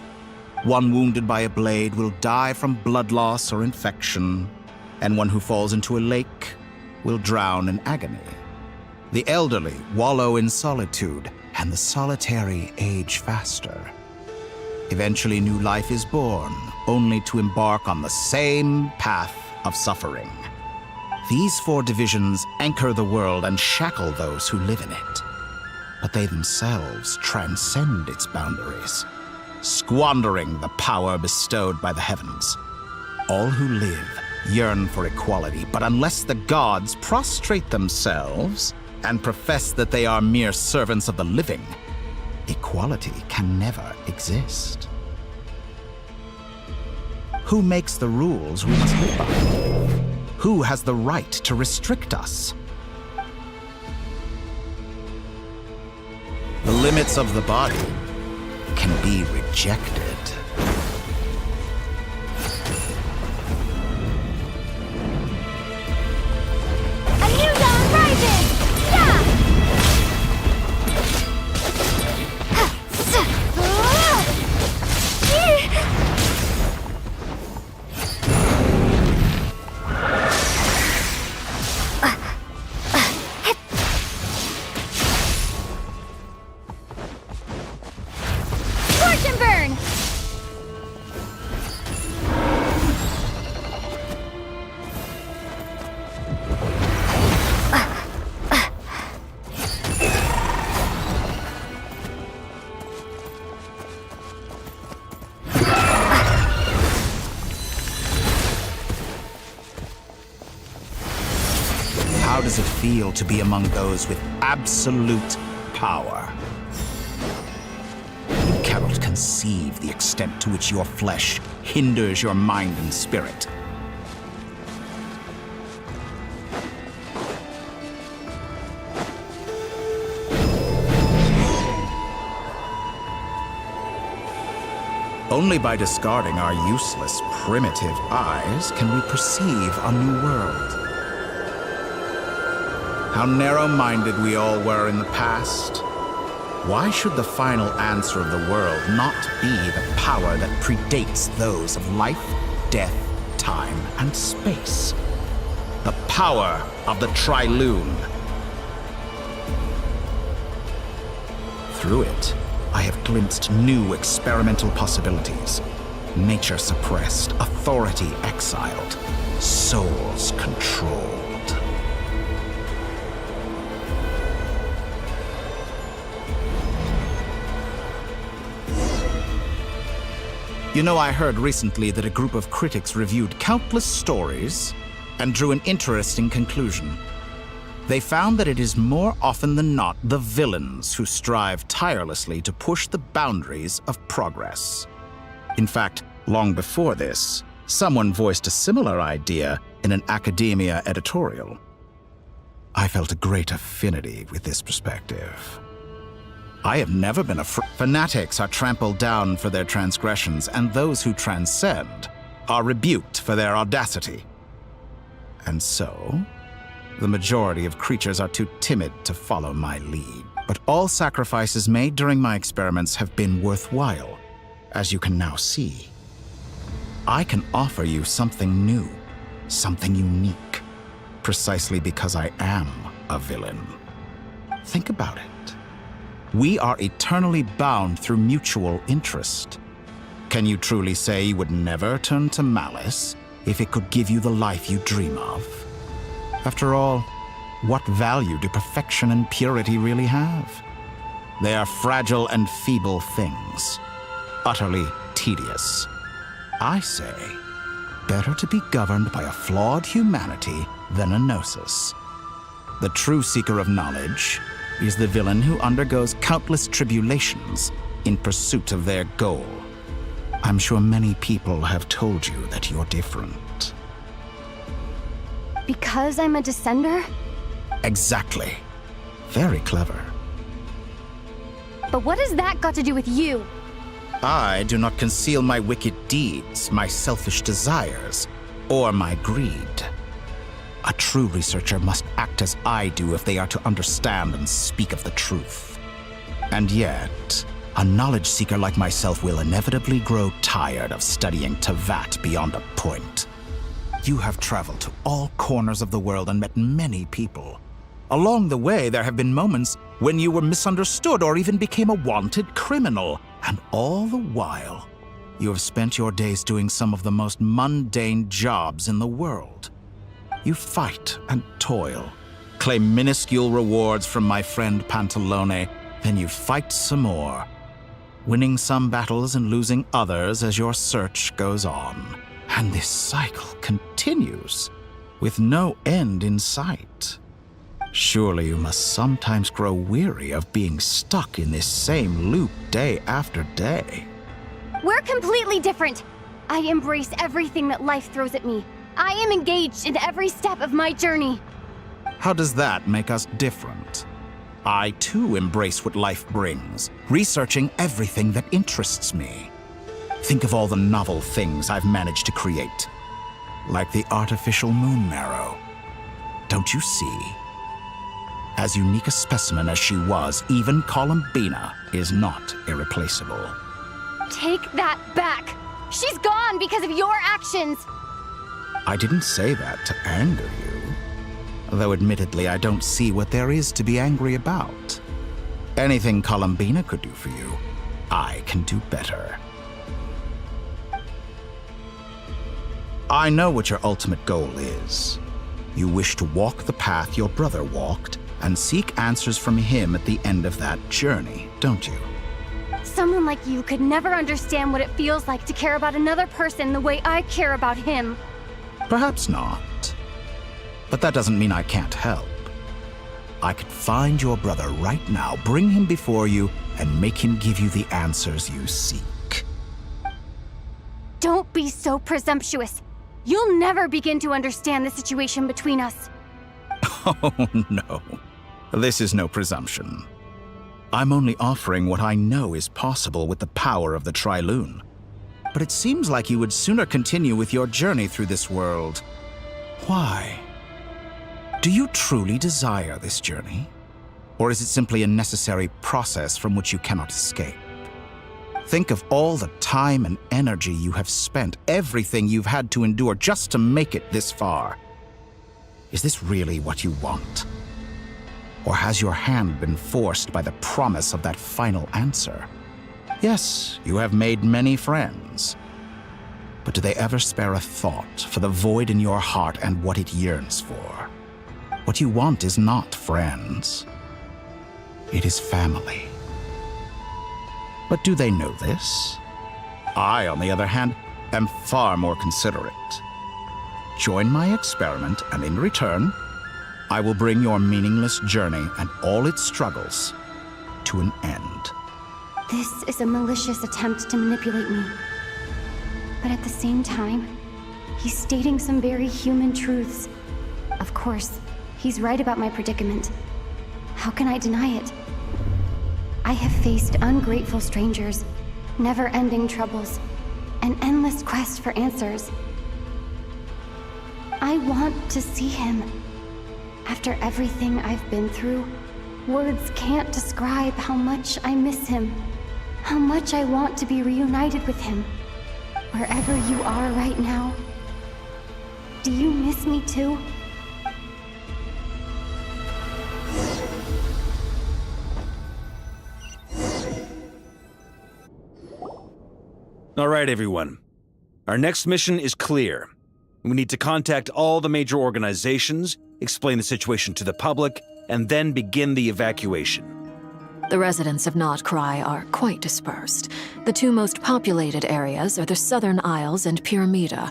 One wounded by a blade will die from blood loss or infection, and one who falls into a lake will drown in agony. The elderly wallow in solitude, and the solitary age faster. Eventually, new life is born, only to embark on the same path of suffering. These 4 divisions anchor the world and shackle those who live in it. But they themselves transcend its boundaries, squandering the power bestowed by the heavens. All who live yearn for equality, but unless the gods prostrate themselves and profess that they are mere servants of the living, equality can never exist. Who makes the rules we must live by? Who has the right to restrict us? The limits of the body can be rejected. A new dawn rises! Yeah! Torch and burn! How does it feel to be among those with absolute power? You cannot conceive the extent to which your flesh hinders your mind and spirit. Only by discarding our useless, primitive eyes can we perceive a new world. How narrow-minded we all were in the past. Why should the final answer of the world not be the power that predates those of life, death, time, and space? The power of the Triloon. Through it, I have glimpsed new experimental possibilities. Nature suppressed, authority exiled, souls controlled. You know, I heard recently that a group of critics reviewed countless stories and drew an interesting conclusion. They found that it is more often than not the villains who strive tirelessly to push the boundaries of progress. In fact, long before this, someone voiced a similar idea in an academia editorial. I felt a great affinity with this perspective. I have never been afraid. Fanatics are trampled down for their transgressions, and those who transcend are rebuked for their audacity. And so, the majority of creatures are too timid to follow my lead. But all sacrifices made during my experiments have been worthwhile, as you can now see. I can offer you something new, something unique, precisely because I am a villain. Think about it. We are eternally bound through mutual interest. Can you truly say you would never turn to malice if it could give you the life you dream of? After all, what value do perfection and purity really have? They are fragile and feeble things, utterly tedious. I say, better to be governed by a flawed humanity than a gnosis. The true seeker of knowledge is the villain who undergoes countless tribulations in pursuit of their goal. I'm sure many people have told you that you're different. Because I'm a descender? Exactly. Very clever. But what has that got to do with you? I do not conceal my wicked deeds, my selfish desires, or my greed. A true researcher must act as I do if they are to understand and speak of the truth. And yet, a knowledge seeker like myself will inevitably grow tired of studying Tavat beyond a point. You have traveled to all corners of the world and met many people. Along the way, there have been moments when you were misunderstood or even became a wanted criminal. And all the while, you have spent your days doing some of the most mundane jobs in the world. You fight and toil, claim minuscule rewards from my friend Pantalone, then you fight some more, winning some battles and losing others as your search goes on. And this cycle continues, with no end in sight. Surely you must sometimes grow weary of being stuck in this same loop day after day. We're completely different. I embrace everything that life throws at me. I am engaged in every step of my journey. How does that make us different? I too embrace what life brings, researching everything that interests me. Think of all the novel things I've managed to create, like the artificial moon marrow. Don't you see? As unique a specimen as she was, even Columbina is not irreplaceable. Take that back! She's gone because of your actions! I didn't say that to anger you. Though admittedly, I don't see what there is to be angry about. Anything Columbina could do for you, I can do better. I know what your ultimate goal is. You wish to walk the path your brother walked and seek answers from him at the end of that journey, don't you? Someone like you could never understand what it feels like to care about another person the way I care about him. Perhaps not. But that doesn't mean I can't help. I could find your brother right now, bring him before you, and make him give you the answers you seek. Don't be so presumptuous. You'll never begin to understand the situation between us. Oh, no. This is no presumption. I'm only offering what I know is possible with the power of the Trilune. But it seems like you would sooner continue with your journey through this world. Why? Do you truly desire this journey? Or is it simply a necessary process from which you cannot escape? Think of all the time and energy you have spent, everything you've had to endure just to make it this far. Is this really what you want? Or has your hand been forced by the promise of that final answer? Yes, you have made many friends. But do they ever spare a thought for the void in your heart and what it yearns for? What you want is not friends. It is family. But do they know this? I, on the other hand, am far more considerate. Join my experiment, and in return, I will bring your meaningless journey and all its struggles to an end. This is a malicious attempt to manipulate me. But at the same time, he's stating some very human truths. Of course, he's right about my predicament. How can I deny it? I have faced ungrateful strangers, never-ending troubles, an endless quest for answers. I want to see him. After everything I've been through, words can't describe how much I miss him, how much I want to be reunited with him. Wherever you are right now, do you miss me too? All right, everyone. Our next mission is clear. We need to contact all the major organizations, explain the situation to the public, and then begin the evacuation. The residents of Nodcry are quite dispersed. The two most populated areas are the Southern Isles and Pyramida.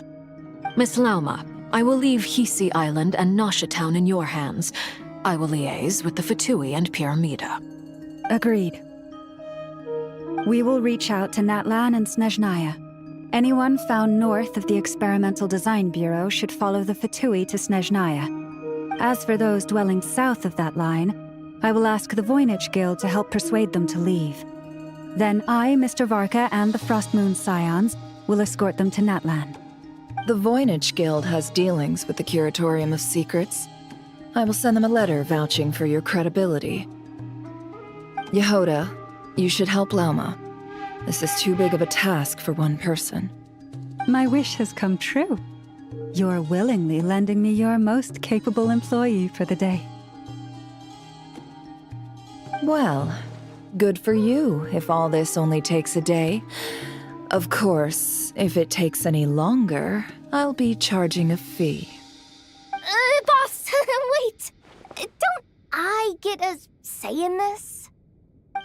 Miss Lauma, I will leave Hisi Island and Nasha Town in your hands. I will liaise with the Fatui and Pyramida. Agreed. We will reach out to Natlan and Snezhnaya. Anyone found north of the Experimental Design Bureau should follow the Fatui to Snezhnaya. As for those dwelling south of that line, I will ask the Voynich Guild to help persuade them to leave. Then I, Mr. Varka, and the Frostmoon Scions will escort them to Natlan. The Voynich Guild has dealings with the Curatorium of Secrets. I will send them a letter vouching for your credibility. Yehoda, you should help Lauma. This is too big of a task for one person. My wish has come true. You're willingly lending me your most capable employee for the day. Well, good for you if all this only takes a day. Of course, if it takes any longer, I'll be charging a fee. Boss, wait! Don't I get a say in this?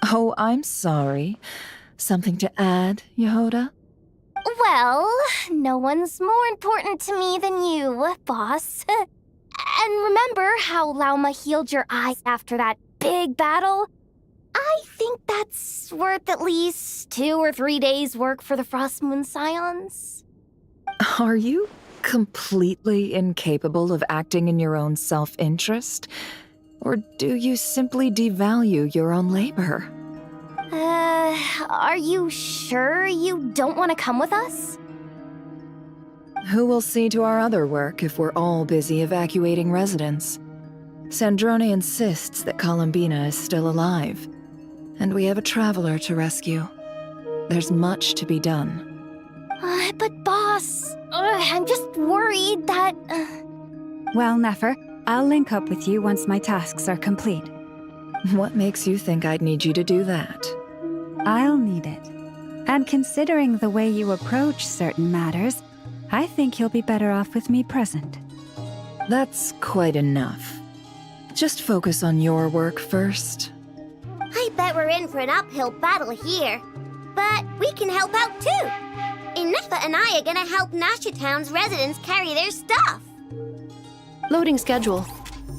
Oh, I'm sorry. Something to add, Yehoda? Well, no one's more important to me than you, boss. And remember how Lauma healed your eyes after that big battle? I think that's worth at least 2 or 3 days' work for the Frostmoon Scions. Are you completely incapable of acting in your own self-interest? Or do you simply devalue your own labor? Are you sure you don't want to come with us? Who will see to our other work if we're all busy evacuating residents? Sandrone insists that Columbina is still alive, and we have a traveler to rescue. There's much to be done. But boss, I'm just worried that... Well, Nefer, I'll link up with you once my tasks are complete. What makes you think I'd need you to do that? I'll need it. And considering the way you approach certain matters, I think you'll be better off with me present. That's quite enough. Just focus on your work first. I bet we're in for an uphill battle here. But we can help out too. Inefa and I are gonna help Nasha Town's residents carry their stuff. Loading schedule.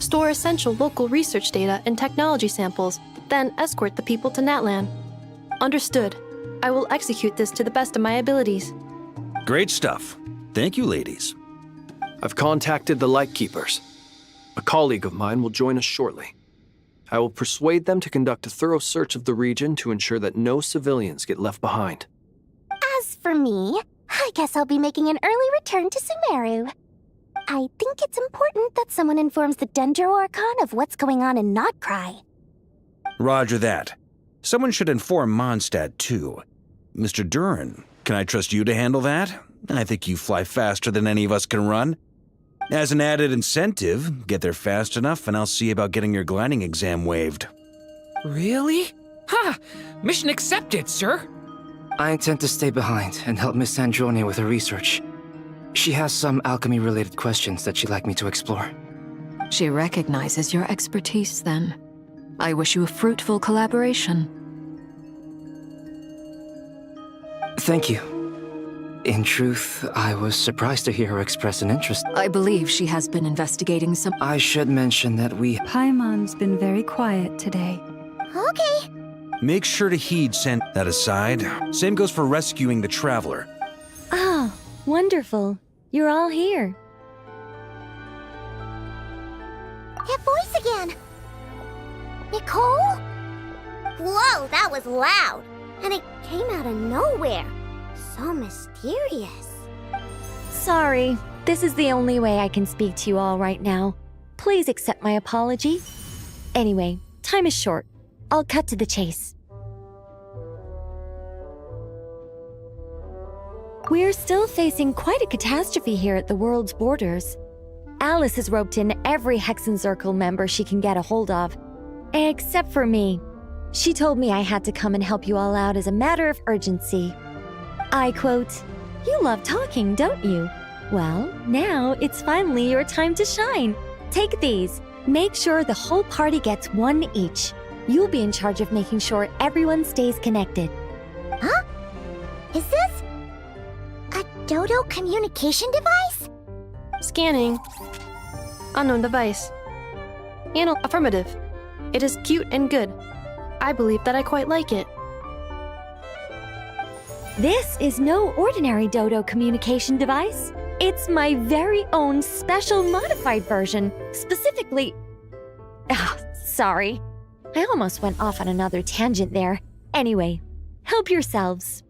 Store essential local research data and technology samples, then escort the people to Natlan. Understood. I will execute this to the best of my abilities. Great stuff. Thank you, ladies. I've contacted the Lightkeepers. A colleague of mine will join us shortly. I will persuade them to conduct a thorough search of the region to ensure that no civilians get left behind. As for me, I guess I'll be making an early return to Sumeru. I think it's important that someone informs the Dendro Archon of what's going on in Nodcry. Roger that. Someone should inform Mondstadt, too. Mr. Duran, can I trust you to handle that? I think you fly faster than any of us can run. As an added incentive, get there fast enough and I'll see about getting your gliding exam waived. Really? Ha! Mission accepted, sir. I intend to stay behind and help Miss Sandrone with her research. She has some alchemy-related questions that she'd like me to explore. She recognizes your expertise, then. I wish you a fruitful collaboration. Thank you. In truth, I was surprised to hear her express an interest. I believe she has been investigating some... I should mention that Paimon's been very quiet today. Okay. Make sure to heed send that aside. Same goes for rescuing the traveler. Oh, wonderful. You're all here. That voice again. Nicole? Whoa, that was loud. And it came out of nowhere. So mysterious. Sorry, this is the only way I can speak to you all right now. Please accept my apology. Anyway, time is short. I'll cut to the chase. We're still facing quite a catastrophe here at the world's borders. Alice has roped in every Hexenzirkel member she can get a hold of. Except for me. She told me I had to come and help you all out as a matter of urgency. I quote, "You love talking, don't you? Well, now it's finally your time to shine. Take these. Make sure the whole party gets one each. You'll be in charge of making sure everyone stays connected. Huh? Is this a Dodo communication device? Scanning. Unknown device. Affirmative. It is cute and good. I believe that I quite like it. This is no ordinary Dodo communication device. It's my very own special modified version, specifically... sorry. I almost went off on another tangent there. Anyway, help yourselves.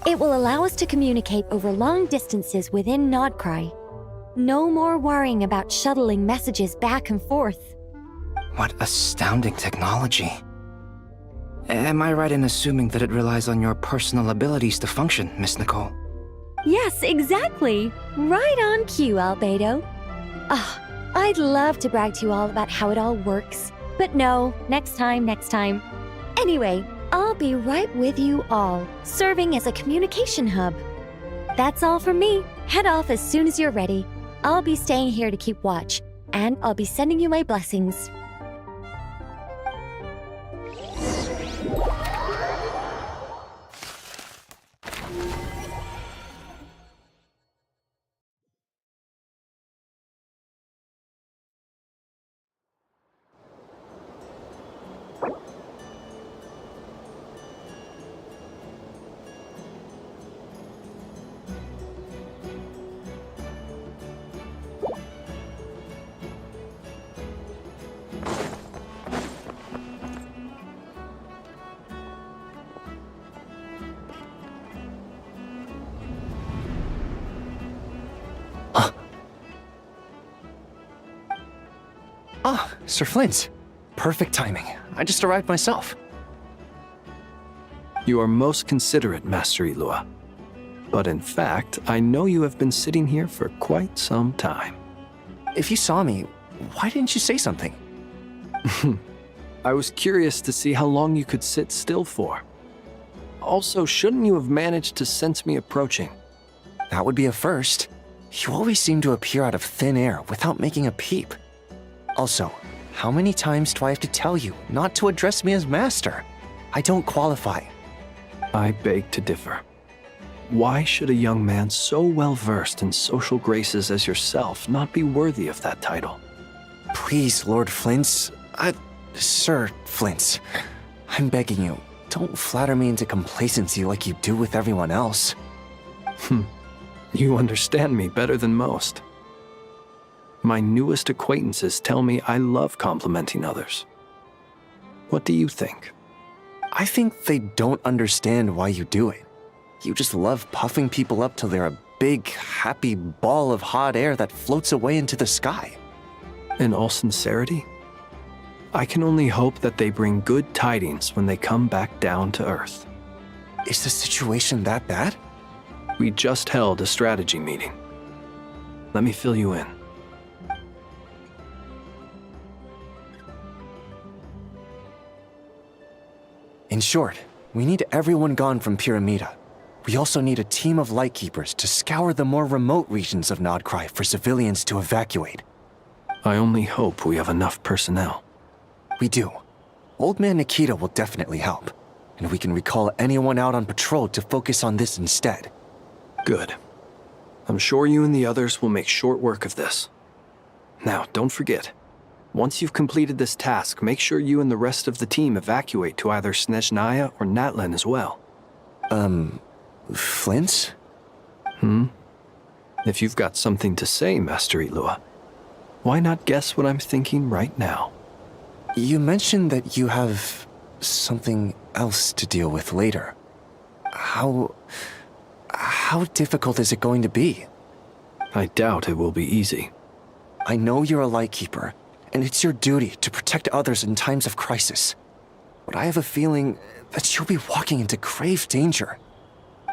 It will allow us to communicate over long distances within Nodcry. No more worrying about shuttling messages back and forth. What astounding technology. Am I right in assuming that it relies on your personal abilities to function, Miss Nicole? Yes, exactly. Right on cue, Albedo. I'd love to brag to you all about how it all works. But no, next time. Anyway, I'll be right with you all, serving as a communication hub. That's all from me. Head off as soon as you're ready. I'll be staying here to keep watch, and I'll be sending you my blessings. Ah, Sir Flint. Perfect timing. I just arrived myself. You are most considerate, Master Ilua. But in fact, I know you have been sitting here for quite some time. If you saw me, why didn't you say something? I was curious to see how long you could sit still for. Also, shouldn't you have managed to sense me approaching? That would be a first. You always seem to appear out of thin air without making a peep. Also, how many times do I have to tell you not to address me as master? I don't qualify. I beg to differ. Why should a young man so well versed in social graces as yourself not be worthy of that title? Please, Lord Flint's... Sir Flint's. I'm begging you, don't flatter me into complacency like you do with everyone else. You understand me better than most. My newest acquaintances tell me I love complimenting others. What do you think? I think they don't understand why you do it. You just love puffing people up till they're a big, happy ball of hot air that floats away into the sky. In all sincerity, I can only hope that they bring good tidings when they come back down to Earth. Is the situation that bad? We just held a strategy meeting. Let me fill you in. In short, we need everyone gone from Pyramida. We also need a team of Lightkeepers to scour the more remote regions of Nodcry for civilians to evacuate. I only hope we have enough personnel. We do. Old Man Nikita will definitely help, and we can recall anyone out on patrol to focus on this instead. Good. I'm sure you and the others will make short work of this. Now, don't forget, once you've completed this task, make sure you and the rest of the team evacuate to either Snezhnaya or Natlan as well. Flint? If you've got something to say, Master Ilua, why not guess what I'm thinking right now? You mentioned that you have something else to deal with later. How difficult is it going to be? I doubt it will be easy. I know you're a Lightkeeper, and it's your duty to protect others in times of crisis. But I have a feeling that you'll be walking into grave danger.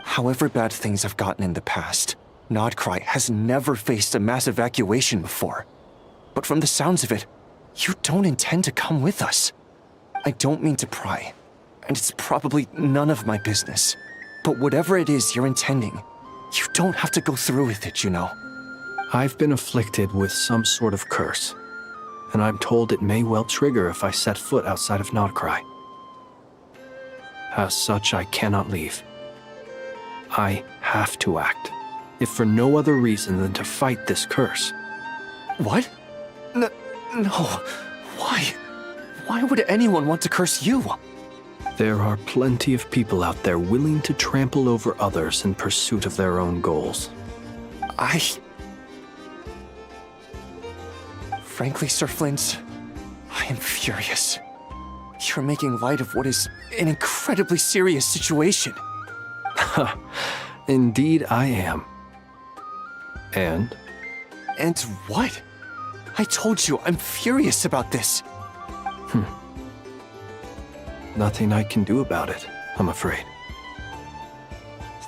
However bad things have gotten in the past, Nodcry has never faced a mass evacuation before. But from the sounds of it, you don't intend to come with us. I don't mean to pry, and it's probably none of my business. But whatever it is you're intending, you don't have to go through with it, you know. I've been afflicted with some sort of curse. and I'm told it may well trigger if I set foot outside of Nodcry. As such, I cannot leave. I have to act, if for no other reason than to fight this curse. What? No. Why? Why would anyone want to curse you? There are plenty of people out there willing to trample over others in pursuit of their own goals. Frankly, Sir Flint, I am furious. You're making light of what is an incredibly serious situation. Indeed I am. And? And what? I told you, I'm furious about this. Nothing I can do about it, I'm afraid.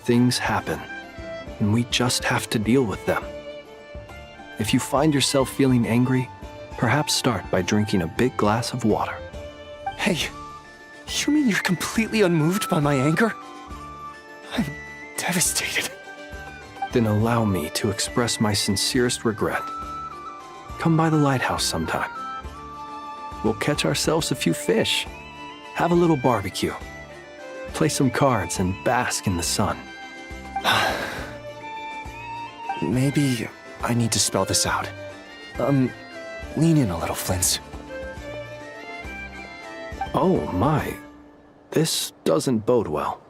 Things happen, and we just have to deal with them. If you find yourself feeling angry, perhaps start by drinking a big glass of water. Hey, you mean you're completely unmoved by my anger? I'm devastated. Then allow me to express my sincerest regret. Come by the lighthouse sometime. We'll catch ourselves a few fish, have a little barbecue, play some cards, and bask in the sun. Maybe I need to spell this out. Lean in a little, Flint. Oh my, this doesn't bode well.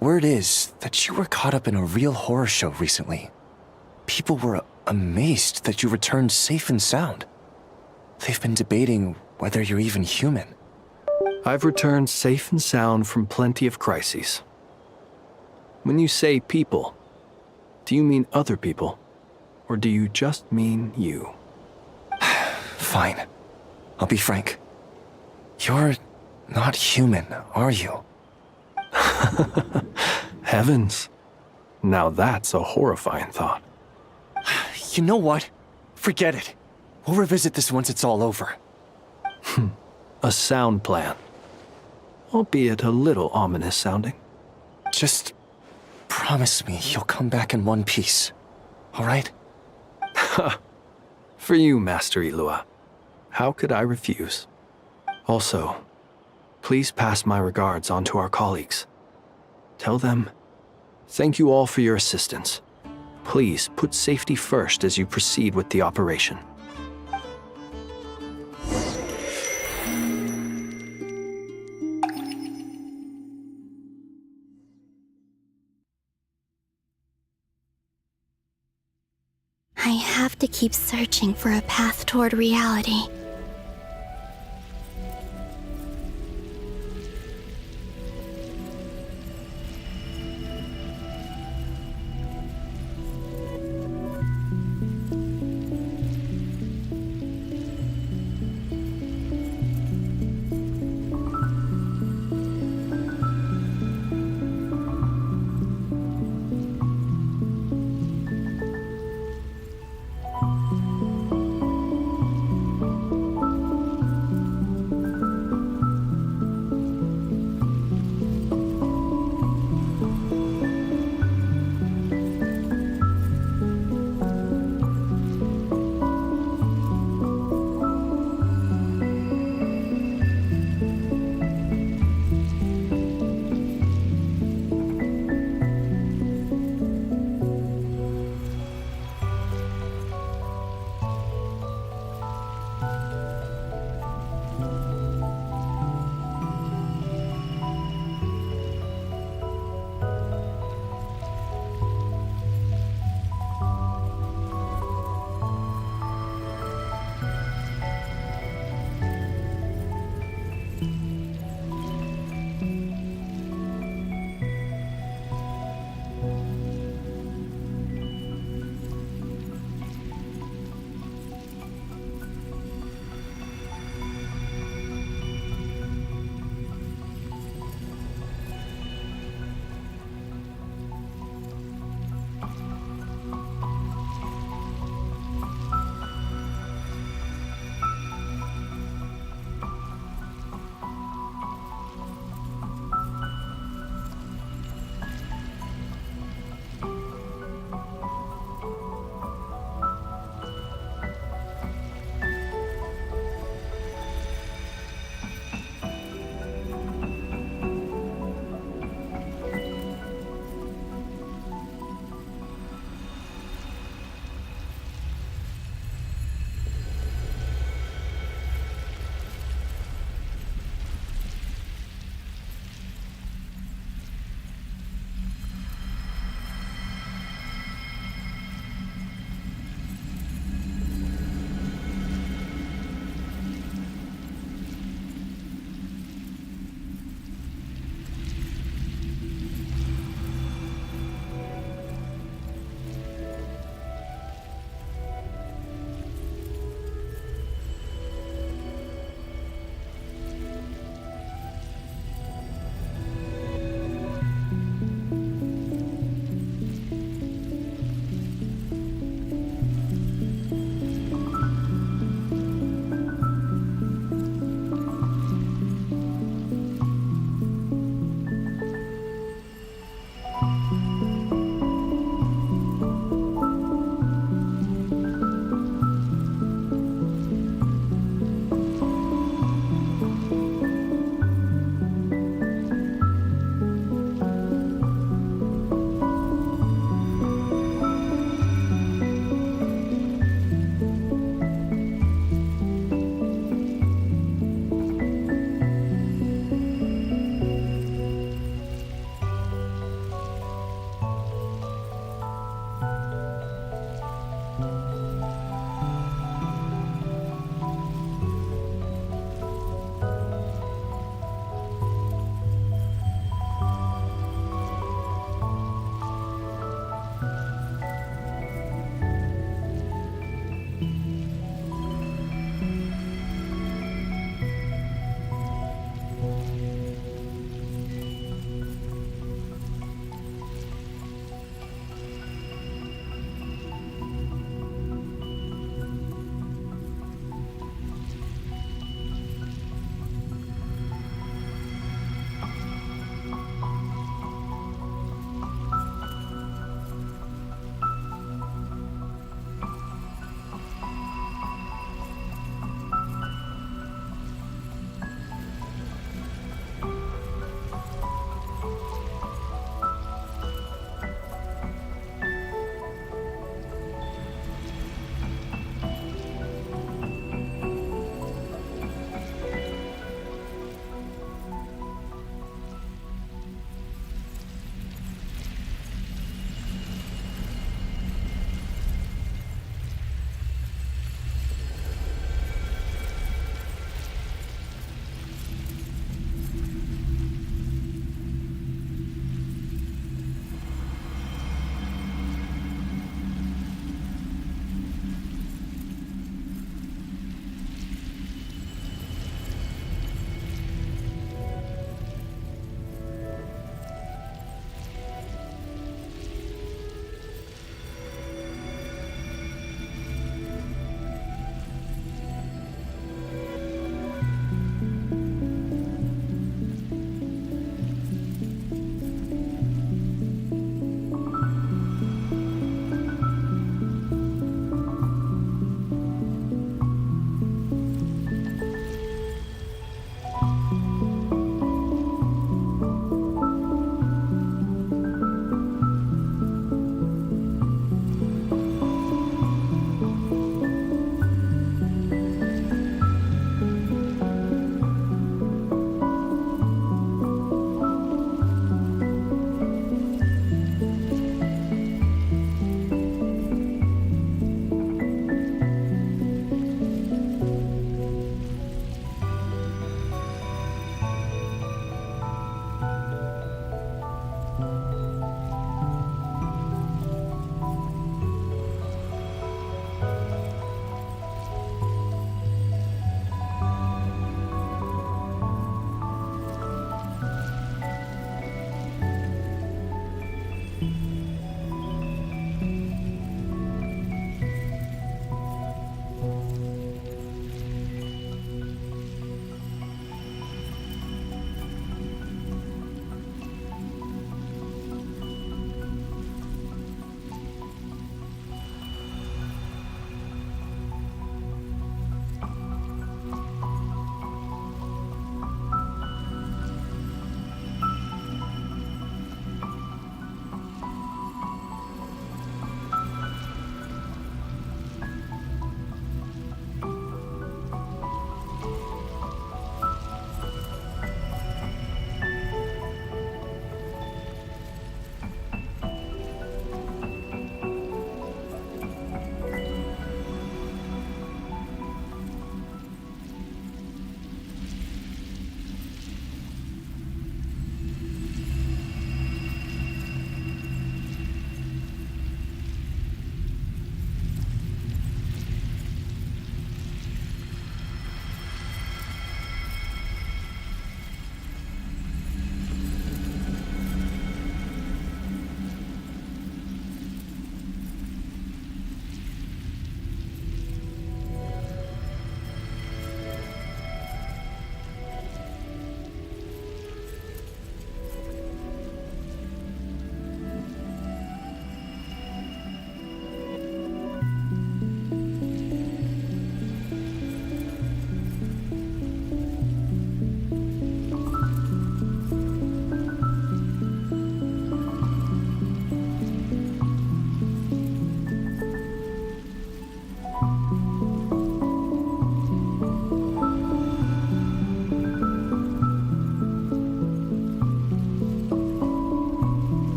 Word is that you were caught up in a real horror show recently. People were amazed that you returned safe and sound. They've been debating whether you're even human. I've returned safe and sound from plenty of crises. When you say people, do you mean other people, or do you just mean you? Fine. I'll be frank. You're not human, are you? Heavens. Now that's a horrifying thought. You know what? Forget it. We'll revisit this once it's all over. A sound plan. Albeit a little ominous sounding. Just promise me you'll come back in one piece, all right? For you, Master Ilua. How could I refuse? Also, please pass my regards on to our colleagues. Tell them, thank you all for your assistance. Please put safety first as you proceed with the operation. I have to keep searching for a path toward reality.